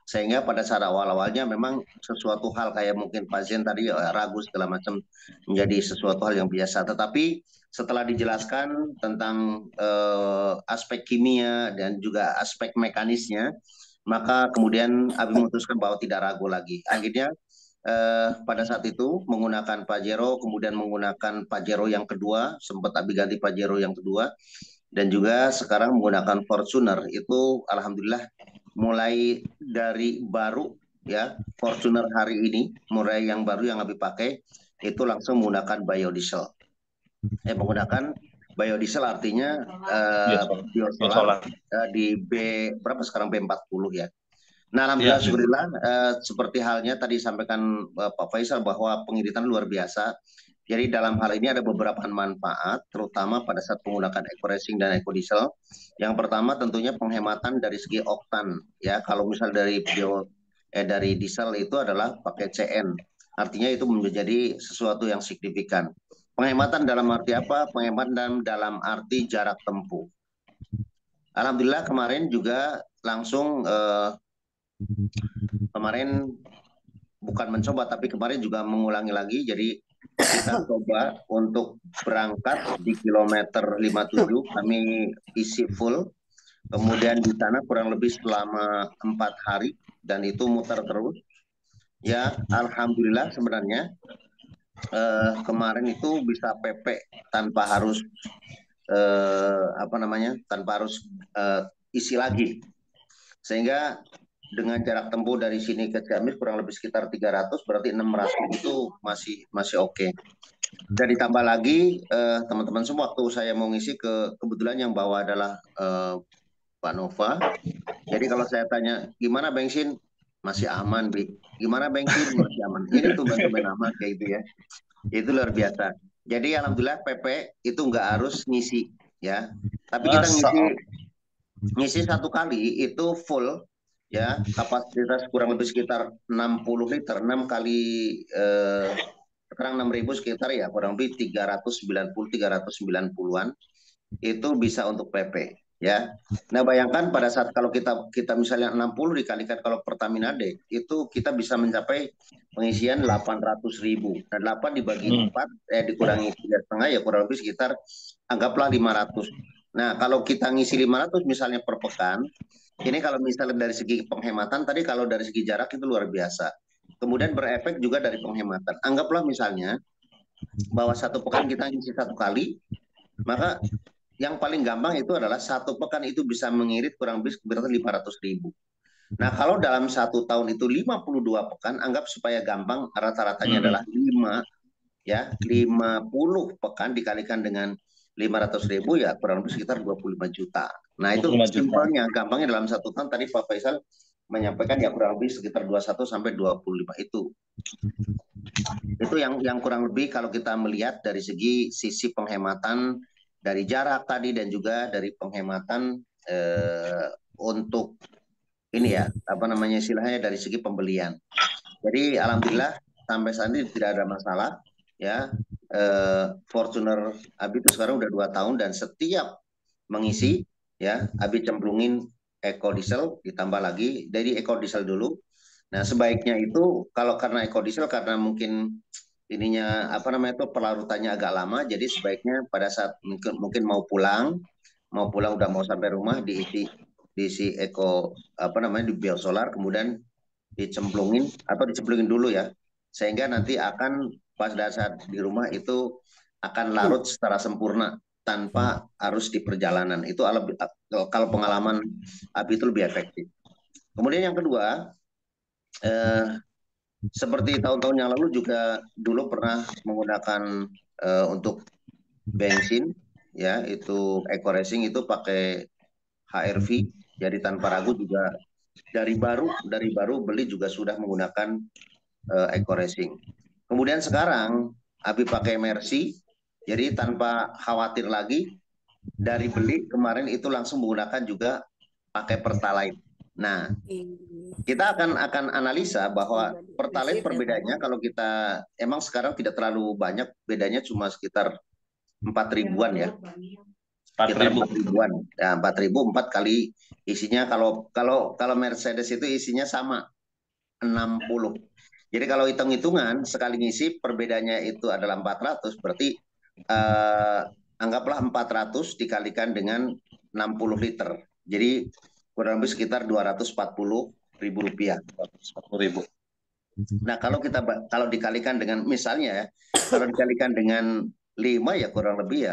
sehingga pada saat awal-awalnya memang sesuatu hal kayak mungkin pasien tadi ragu segala macam menjadi sesuatu hal yang biasa. Tetapi setelah dijelaskan tentang aspek kimia dan juga aspek mekanisnya, maka kemudian Abi memutuskan bahwa tidak ragu lagi. Akhirnya pada saat itu menggunakan Pajero, kemudian menggunakan Pajero yang kedua, sempat Abi ganti Pajero yang kedua, dan juga sekarang menggunakan Fortuner. Itu alhamdulillah mulai dari baru ya, Fortuner hari ini mulai yang baru yang Abi pakai itu langsung menggunakan biodiesel. Menggunakan biodiesel artinya biosolar di B berapa sekarang, B40 ya. Nah alhamdulillah syukurillah, seperti halnya tadi sampaikan Pak Faisal bahwa pengiritan luar biasa. Jadi dalam hal ini ada beberapa manfaat, terutama pada saat menggunakan eco racing dan eco diesel. Yang pertama tentunya penghematan dari segi oktan. Ya, kalau misal dari diesel itu adalah pakai CN, artinya itu menjadi sesuatu yang signifikan. Penghematan dalam arti apa? Penghematan dalam arti jarak tempuh. Alhamdulillah kemarin juga langsung kemarin bukan mencoba, tapi kemarin juga mengulangi lagi. Jadi kita coba untuk berangkat di kilometer 57, kami isi full. Kemudian di sana kurang lebih selama 4 hari dan itu muter terus. Ya, alhamdulillah sebenarnya kemarin itu bisa PP tanpa harus tanpa harus isi lagi. Sehingga dengan jarak tempuh dari sini ke Ciamis kurang lebih sekitar 300, berarti 600 itu masih oke. Dan ditambah lagi teman-teman semua, waktu saya mau ngisi kebetulan yang bawa adalah Pak Nova. Jadi kalau saya tanya gimana bensin, masih aman, Bi. Gimana bensin, masih aman. Ini tuh tumben aman kayak gitu ya. Itu luar biasa. Jadi alhamdulillah PP itu nggak harus ngisi ya. Tapi kita ngisi 1 kali itu full ya, kapasitas kurang lebih sekitar 60 liter, 6 kali sekarang 6.000 sekitar ya, kurang lebih 390-390-an itu bisa untuk PP ya. Nah bayangkan pada saat kalau kita misalnya 60 dikalikan kalau Pertamina D itu kita bisa mencapai pengisian 800.000 dan 8 dibagi 4 dikurangi 3,5 ya kurang lebih sekitar anggaplah 500. Nah kalau kita ngisi 500 misalnya per pekan, ini kalau misalnya dari segi penghematan tadi, kalau dari segi jarak itu luar biasa. Kemudian berefek juga dari penghematan. Anggaplah misalnya bahwa 1 pekan kita ngisi 1 kali, maka yang paling gampang itu adalah 1 pekan itu bisa mengirit kurang lebih berarti 500.000. Nah kalau dalam 1 tahun itu 52 pekan, anggap supaya gampang rata-ratanya adalah 50 pekan dikalikan dengan 500.000 ya kurang lebih sekitar 25 juta. Nah itu simpelnya, gampangnya dalam 1 tahun tadi Pak Faisal menyampaikan ya kurang lebih sekitar 21 sampai 25 itu. Itu yang kurang lebih kalau kita melihat dari sisi penghematan dari jarak tadi dan juga dari penghematan untuk ini ya istilahnya dari segi pembelian. Jadi alhamdulillah sampai saat ini tidak ada masalah ya. Fortuner Abi itu sekarang udah 2 tahun dan setiap mengisi ya Abi cemplungin Eco Diesel ditambah lagi dari Eco Diesel dulu. Nah sebaiknya itu kalau karena Eco Diesel karena mungkin ininya pelarutannya agak lama, jadi sebaiknya pada saat mungkin mau pulang udah mau sampai rumah diisi Eco di biosolar, kemudian dicemplungin dulu ya, sehingga nanti akan pada saat di rumah itu akan larut secara sempurna tanpa harus di perjalanan. Itu kalau pengalaman Abi itu lebih efektif. Kemudian yang kedua, seperti tahun-tahun yang lalu juga dulu pernah menggunakan untuk bensin ya, itu Eco Racing itu pakai HRV, jadi tanpa ragu juga dari baru beli juga sudah menggunakan Eco Racing. Kemudian sekarang Abi pakai Mercy, jadi tanpa khawatir lagi, dari beli kemarin itu langsung menggunakan juga pakai Pertalite. Nah, kita akan analisa bahwa Pertalite perbedaannya kalau kita emang sekarang tidak terlalu banyak, bedanya cuma sekitar 4.000-an ya. 4.000-an. Ya, 4.000 4 kali isinya kalau Mercedes itu isinya sama 60. Jadi kalau hitung-hitungan sekali ngisi perbedaannya itu adalah 400, berarti anggaplah 400 dikalikan dengan 60 liter. Jadi kurang lebih sekitar 240.000 rupiah. 240.000. Nah kalau dikalikan dengan misalnya ya, kalau dikalikan dengan 5 ya kurang lebih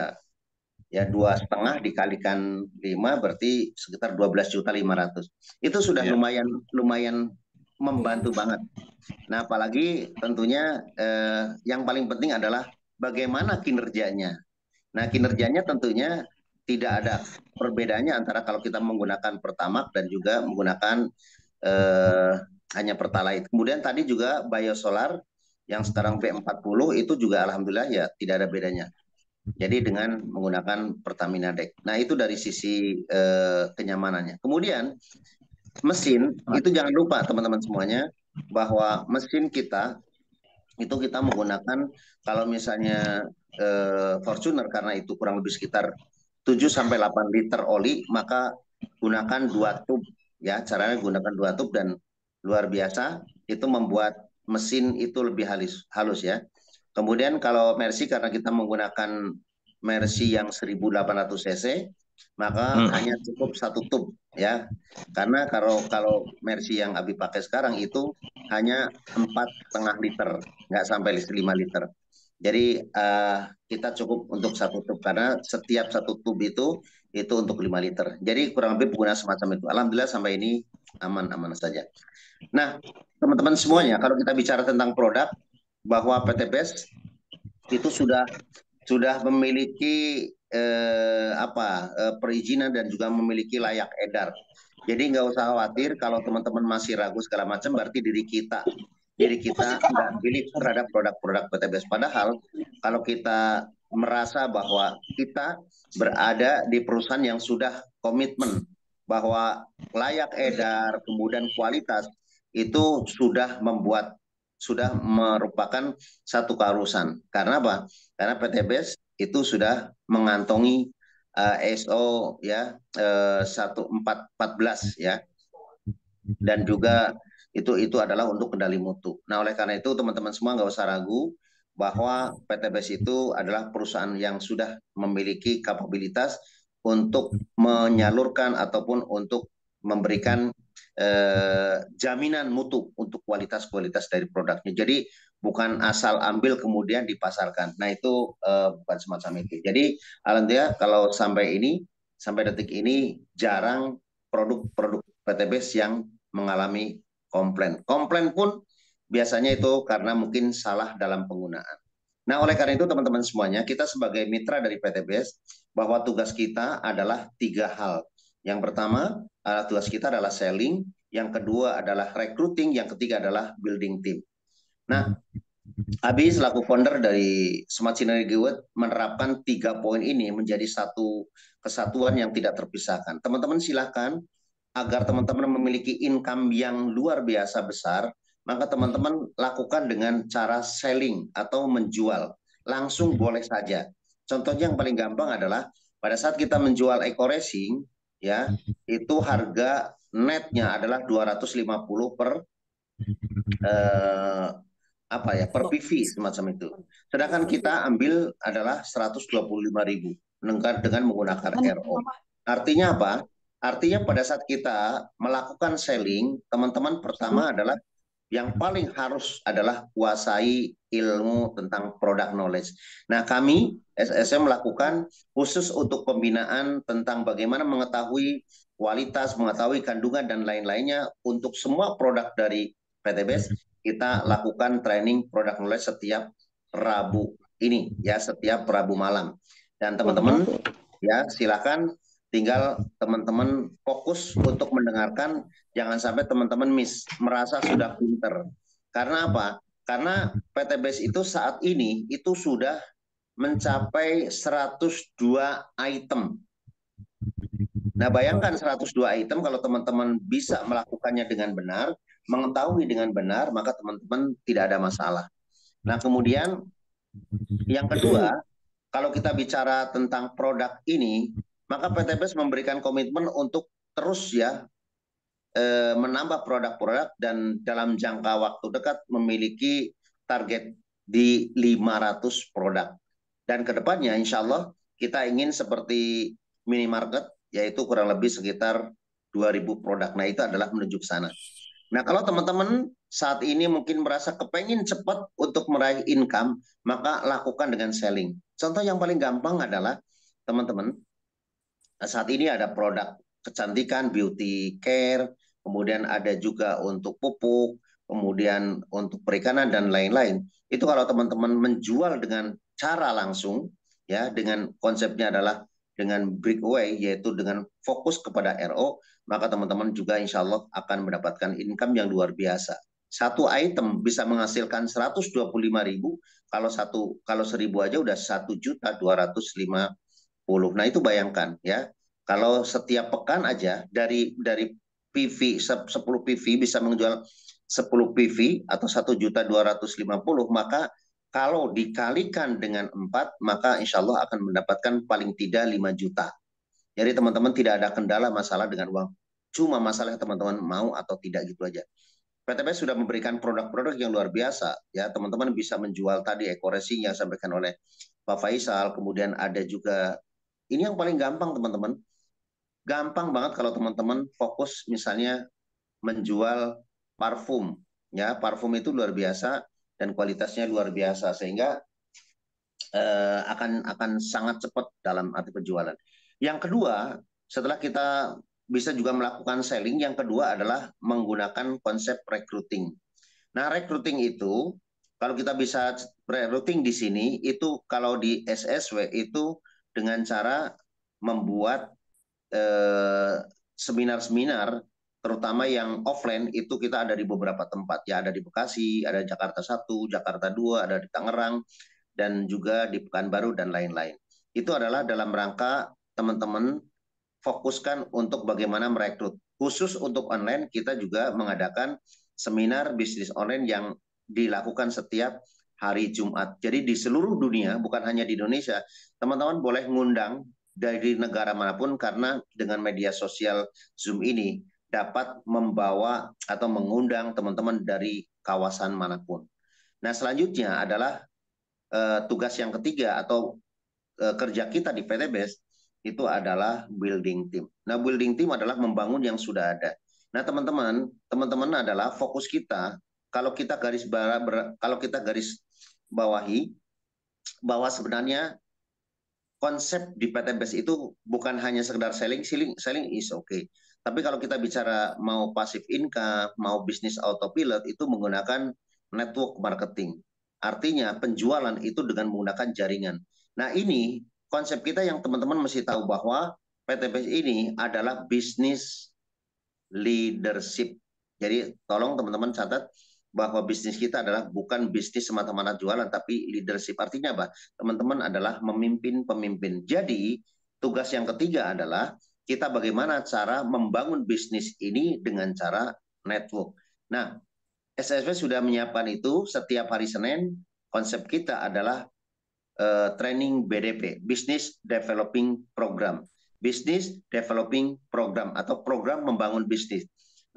ya 2,5 dikalikan 5 berarti sekitar 12.500.000. Itu sudah lumayan membantu banget. Nah apalagi tentunya yang paling penting adalah bagaimana kinerjanya. Nah kinerjanya tentunya tidak ada perbedaannya antara kalau kita menggunakan Pertamax dan juga menggunakan hanya Pertalite. Kemudian tadi juga biosolar yang sekarang B40 itu juga alhamdulillah ya tidak ada bedanya. Jadi dengan menggunakan Pertamina D. Nah itu dari sisi kenyamanannya. Kemudian mesin itu jangan lupa teman-teman semuanya bahwa mesin kita itu kita menggunakan kalau misalnya Fortuner karena itu kurang lebih sekitar 7-8 liter oli, maka gunakan 2 tub ya, caranya gunakan 2 tub dan luar biasa itu membuat mesin itu lebih halus ya. Kemudian kalau Mercy karena kita menggunakan Mercy yang 1800 cc, maka hanya cukup 1 tub ya. Karena kalau Mercy yang Abi pakai sekarang itu hanya 4,5 liter, nggak sampai 5 liter. Jadi kita cukup untuk 1 tub karena setiap 1 tub itu untuk 5 liter. Jadi kurang lebih pengguna semacam itu. Alhamdulillah sampai ini aman-aman saja. Nah, teman-teman semuanya, kalau kita bicara tentang produk, bahwa PTBS itu sudah memiliki perizinan dan juga memiliki layak edar. Jadi nggak usah khawatir kalau teman-teman masih ragu segala macam, berarti diri kita nggak pilih terhadap produk-produk PTBS. Padahal kalau kita merasa bahwa kita berada di perusahaan yang sudah komitmen bahwa layak edar, kemudian kualitas itu sudah merupakan satu keharusan. Karena apa? Karena PTBS itu sudah mengantongi ISO ya 1414 ya. Dan juga itu adalah untuk kendali mutu. Nah, oleh karena itu teman-teman semua nggak usah ragu bahwa PTBS itu adalah perusahaan yang sudah memiliki kapabilitas untuk menyalurkan ataupun untuk memberikan jaminan mutu untuk kualitas dari produknya. Jadi bukan asal ambil kemudian dipasarkan. Nah itu bukan semacam itu. Jadi alhamdulillah kalau sampai detik ini jarang produk-produk PTBS yang mengalami komplain. Komplain pun biasanya itu karena mungkin salah dalam penggunaan. Nah oleh karena itu teman-teman semuanya, kita sebagai mitra dari PTBS bahwa tugas kita adalah 3 hal. Yang pertama, tugas kita adalah selling, yang kedua adalah recruiting, yang ketiga adalah building team. Nah, Abi selaku founder dari Smart Synergy World menerapkan 3 poin ini menjadi satu kesatuan yang tidak terpisahkan. Teman-teman silakan, agar teman-teman memiliki income yang luar biasa besar, maka teman-teman lakukan dengan cara selling atau menjual. Langsung boleh saja. Contohnya yang paling gampang adalah pada saat kita menjual Eco Racing, ya itu harga netnya adalah 250 per PV semacam itu. Sedangkan kita ambil adalah 125.000 dengan menggunakan RO. Artinya apa? Artinya pada saat kita melakukan selling, teman-teman pertama adalah yang paling harus adalah kuasai ilmu tentang product knowledge. Nah, kami SSM melakukan khusus untuk pembinaan tentang bagaimana mengetahui kualitas, mengetahui kandungan dan lain-lainnya untuk semua produk dari PTBS. Kita lakukan training product knowledge setiap Rabu ini ya, setiap Rabu malam. Dan teman-teman ya silakan tinggal teman-teman fokus untuk mendengarkan, jangan sampai teman-teman merasa sudah pinter. Karena apa? Karena PTBS itu saat ini itu sudah mencapai 102 item. Nah, bayangkan 102 item kalau teman-teman bisa melakukannya dengan benar, mengetahui dengan benar, maka teman-teman tidak ada masalah. Nah, kemudian yang kedua, kalau kita bicara tentang produk ini, maka PTBS memberikan komitmen untuk terus ya menambah produk-produk dan dalam jangka waktu dekat memiliki target di 500 produk. Dan kedepannya insya Allah kita ingin seperti minimarket, yaitu kurang lebih sekitar 2.000 produk. Nah itu adalah menuju ke sana. Nah kalau teman-teman saat ini mungkin merasa kepengen cepat untuk meraih income, maka lakukan dengan selling. Contoh yang paling gampang adalah teman-teman, saat ini ada produk kecantikan, beauty care, kemudian ada juga untuk pupuk, kemudian untuk perikanan dan lain-lain. Itu kalau teman-teman menjual dengan cara langsung, ya dengan konsepnya adalah dengan breakaway, yaitu dengan fokus kepada RO, maka teman-teman juga insya Allah akan mendapatkan income yang luar biasa. Satu item bisa menghasilkan 125.000, kalau 1.000 aja udah 1.250.000. Nah itu bayangkan ya, kalau setiap pekan aja dari PV 10 PV bisa menjual 10 PV atau 1.250.000, maka kalau dikalikan dengan 4, maka insya Allah akan mendapatkan paling tidak 5 juta. Jadi teman-teman tidak ada kendala masalah dengan uang. Cuma masalah teman-teman mau atau tidak gitu aja. PTBS sudah memberikan produk-produk yang luar biasa. Ya, teman-teman bisa menjual tadi eco-racing yang disampaikan oleh Pak Faisal. Kemudian ada juga, ini yang paling gampang teman-teman. Gampang banget kalau teman-teman fokus misalnya menjual parfum. Ya, parfum itu luar biasa dan kualitasnya luar biasa sehingga akan sangat cepat dalam arti penjualan. Yang kedua, setelah kita bisa juga melakukan selling, yang kedua adalah menggunakan konsep recruiting. Nah, recruiting itu kalau kita bisa recruiting di sini itu kalau di SSW itu dengan cara membuat seminar-seminar terutama yang offline itu kita ada di beberapa tempat ya, ada di Bekasi, ada di Jakarta 1, Jakarta 2, ada di Tangerang dan juga di Pekanbaru dan lain-lain. Itu adalah dalam rangka teman-teman fokuskan untuk bagaimana merekrut. Khusus untuk online kita juga mengadakan seminar bisnis online yang dilakukan setiap hari Jumat. Jadi di seluruh dunia, bukan hanya di Indonesia, teman-teman boleh ngundang dari negara manapun karena dengan media sosial Zoom ini dapat membawa atau mengundang teman-teman dari kawasan manapun. Nah, selanjutnya adalah tugas yang ketiga atau kerja kita di PTBS itu adalah building team. Nah, building team adalah membangun yang sudah ada. Nah, teman-teman adalah fokus kita kalau kita garis bawahi bahwa sebenarnya konsep di PTBS itu bukan hanya sekedar selling is okay. Tapi kalau kita bicara mau passive income, mau bisnis autopilot itu menggunakan network marketing. Artinya penjualan itu dengan menggunakan jaringan. Nah, ini konsep kita yang teman-teman mesti tahu bahwa PTBS ini adalah bisnis leadership. Jadi tolong teman-teman catat bahwa bisnis kita adalah bukan bisnis semata-mata jualan, tapi leadership. Artinya apa? Teman-teman adalah memimpin pemimpin. Jadi tugas yang ketiga adalah kita bagaimana cara membangun bisnis ini dengan cara network. Nah, SSW sudah menyiapkan itu setiap hari Senin. Konsep kita adalah training BDP, Business Developing Program. Business Developing Program atau program membangun bisnis.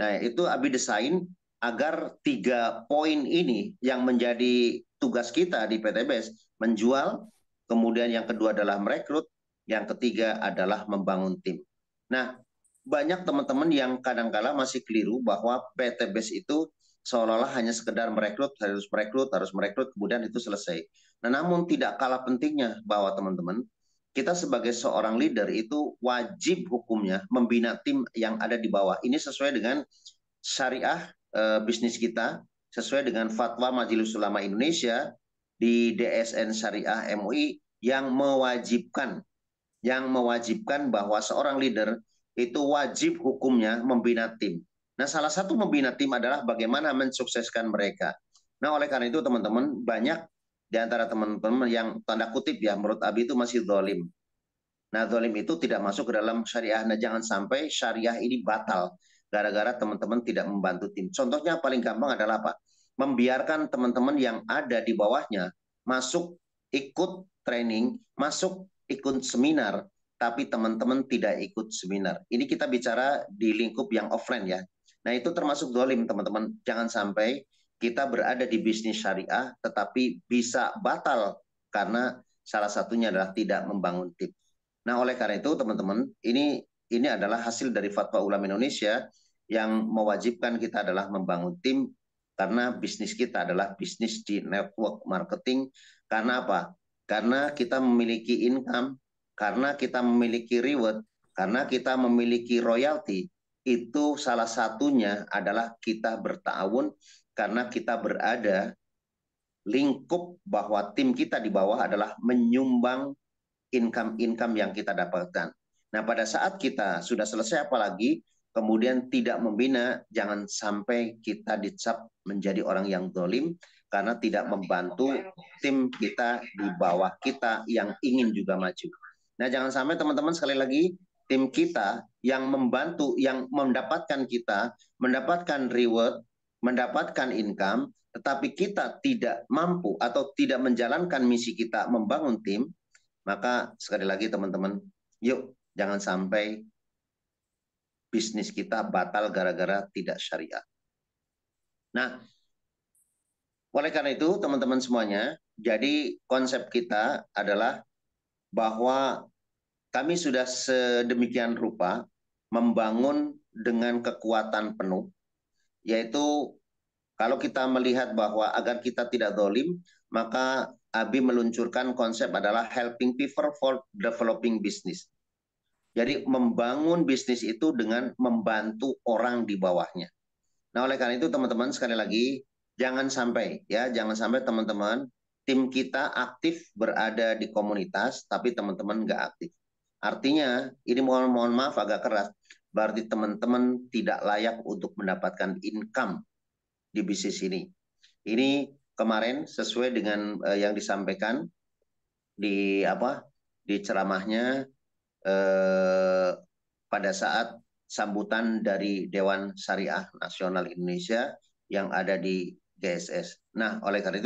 Nah, itu Abi desain agar 3 poin ini yang menjadi tugas kita di PTBS, menjual, kemudian yang kedua adalah merekrut, yang ketiga adalah membangun tim. Nah, banyak teman-teman yang kadang-kala masih keliru bahwa PTBS itu seolah-olah hanya sekedar merekrut, kemudian itu selesai. Nah, namun tidak kalah pentingnya bahwa teman-teman, kita sebagai seorang leader itu wajib hukumnya membina tim yang ada di bawah. Ini sesuai dengan syariah bisnis kita, sesuai dengan fatwa Majelis Ulama Indonesia di DSN Syariah MUI yang mewajibkan bahwa seorang leader itu wajib hukumnya membina tim. Nah, salah satu membina tim adalah bagaimana mensukseskan mereka. Nah, oleh karena itu teman-teman, banyak di antara teman-teman yang tanda kutip ya, menurut Abi itu masih zalim. Nah, zalim itu tidak masuk ke dalam syariah. Nah, jangan sampai syariah ini batal gara-gara teman-teman tidak membantu tim. Contohnya paling gampang adalah apa? Membiarkan teman-teman yang ada di bawahnya masuk ikut training, masuk ikut seminar, tapi teman-teman tidak ikut seminar. Ini kita bicara di lingkup yang offline ya. Nah, itu termasuk zalim teman-teman. Jangan sampai kita berada di bisnis syariah tetapi bisa batal karena salah satunya adalah tidak membangun tim. Nah, oleh karena itu teman-teman, ini adalah hasil dari fatwa ulama Indonesia yang mewajibkan kita adalah membangun tim karena bisnis kita adalah bisnis di network marketing. Karena apa? Karena kita memiliki income, karena kita memiliki reward, karena kita memiliki royalti. Itu salah satunya adalah kita bertahun karena kita berada lingkup bahwa tim kita di bawah adalah menyumbang income yang kita dapatkan. Nah, pada saat kita sudah selesai apalagi kemudian tidak membina, jangan sampai kita dicap menjadi orang yang zalim karena tidak membantu tim kita di bawah kita yang ingin juga maju. Nah, jangan sampai teman-teman sekali lagi tim kita yang membantu, yang mendapatkan kita, mendapatkan reward, mendapatkan income, tetapi kita tidak mampu atau tidak menjalankan misi kita membangun tim, maka sekali lagi teman-teman, yuk jangan sampai bisnis kita batal gara-gara tidak syariah. Nah, oleh karena itu teman-teman semuanya, jadi konsep kita adalah bahwa kami sudah sedemikian rupa membangun dengan kekuatan penuh, yaitu kalau kita melihat bahwa agar kita tidak zalim, maka Abi meluncurkan konsep adalah helping people for developing business. Jadi membangun bisnis itu dengan membantu orang di bawahnya. Nah, oleh karena itu teman-teman sekali lagi jangan sampai teman-teman tim kita aktif berada di komunitas tapi teman-teman nggak aktif. Artinya ini mohon maaf agak keras, berarti teman-teman tidak layak untuk mendapatkan income di bisnis ini. Ini kemarin sesuai dengan yang disampaikan di ceramahnya pada saat sambutan dari Dewan Syariah Nasional Indonesia yang ada di GSS. Nah, oleh karena itu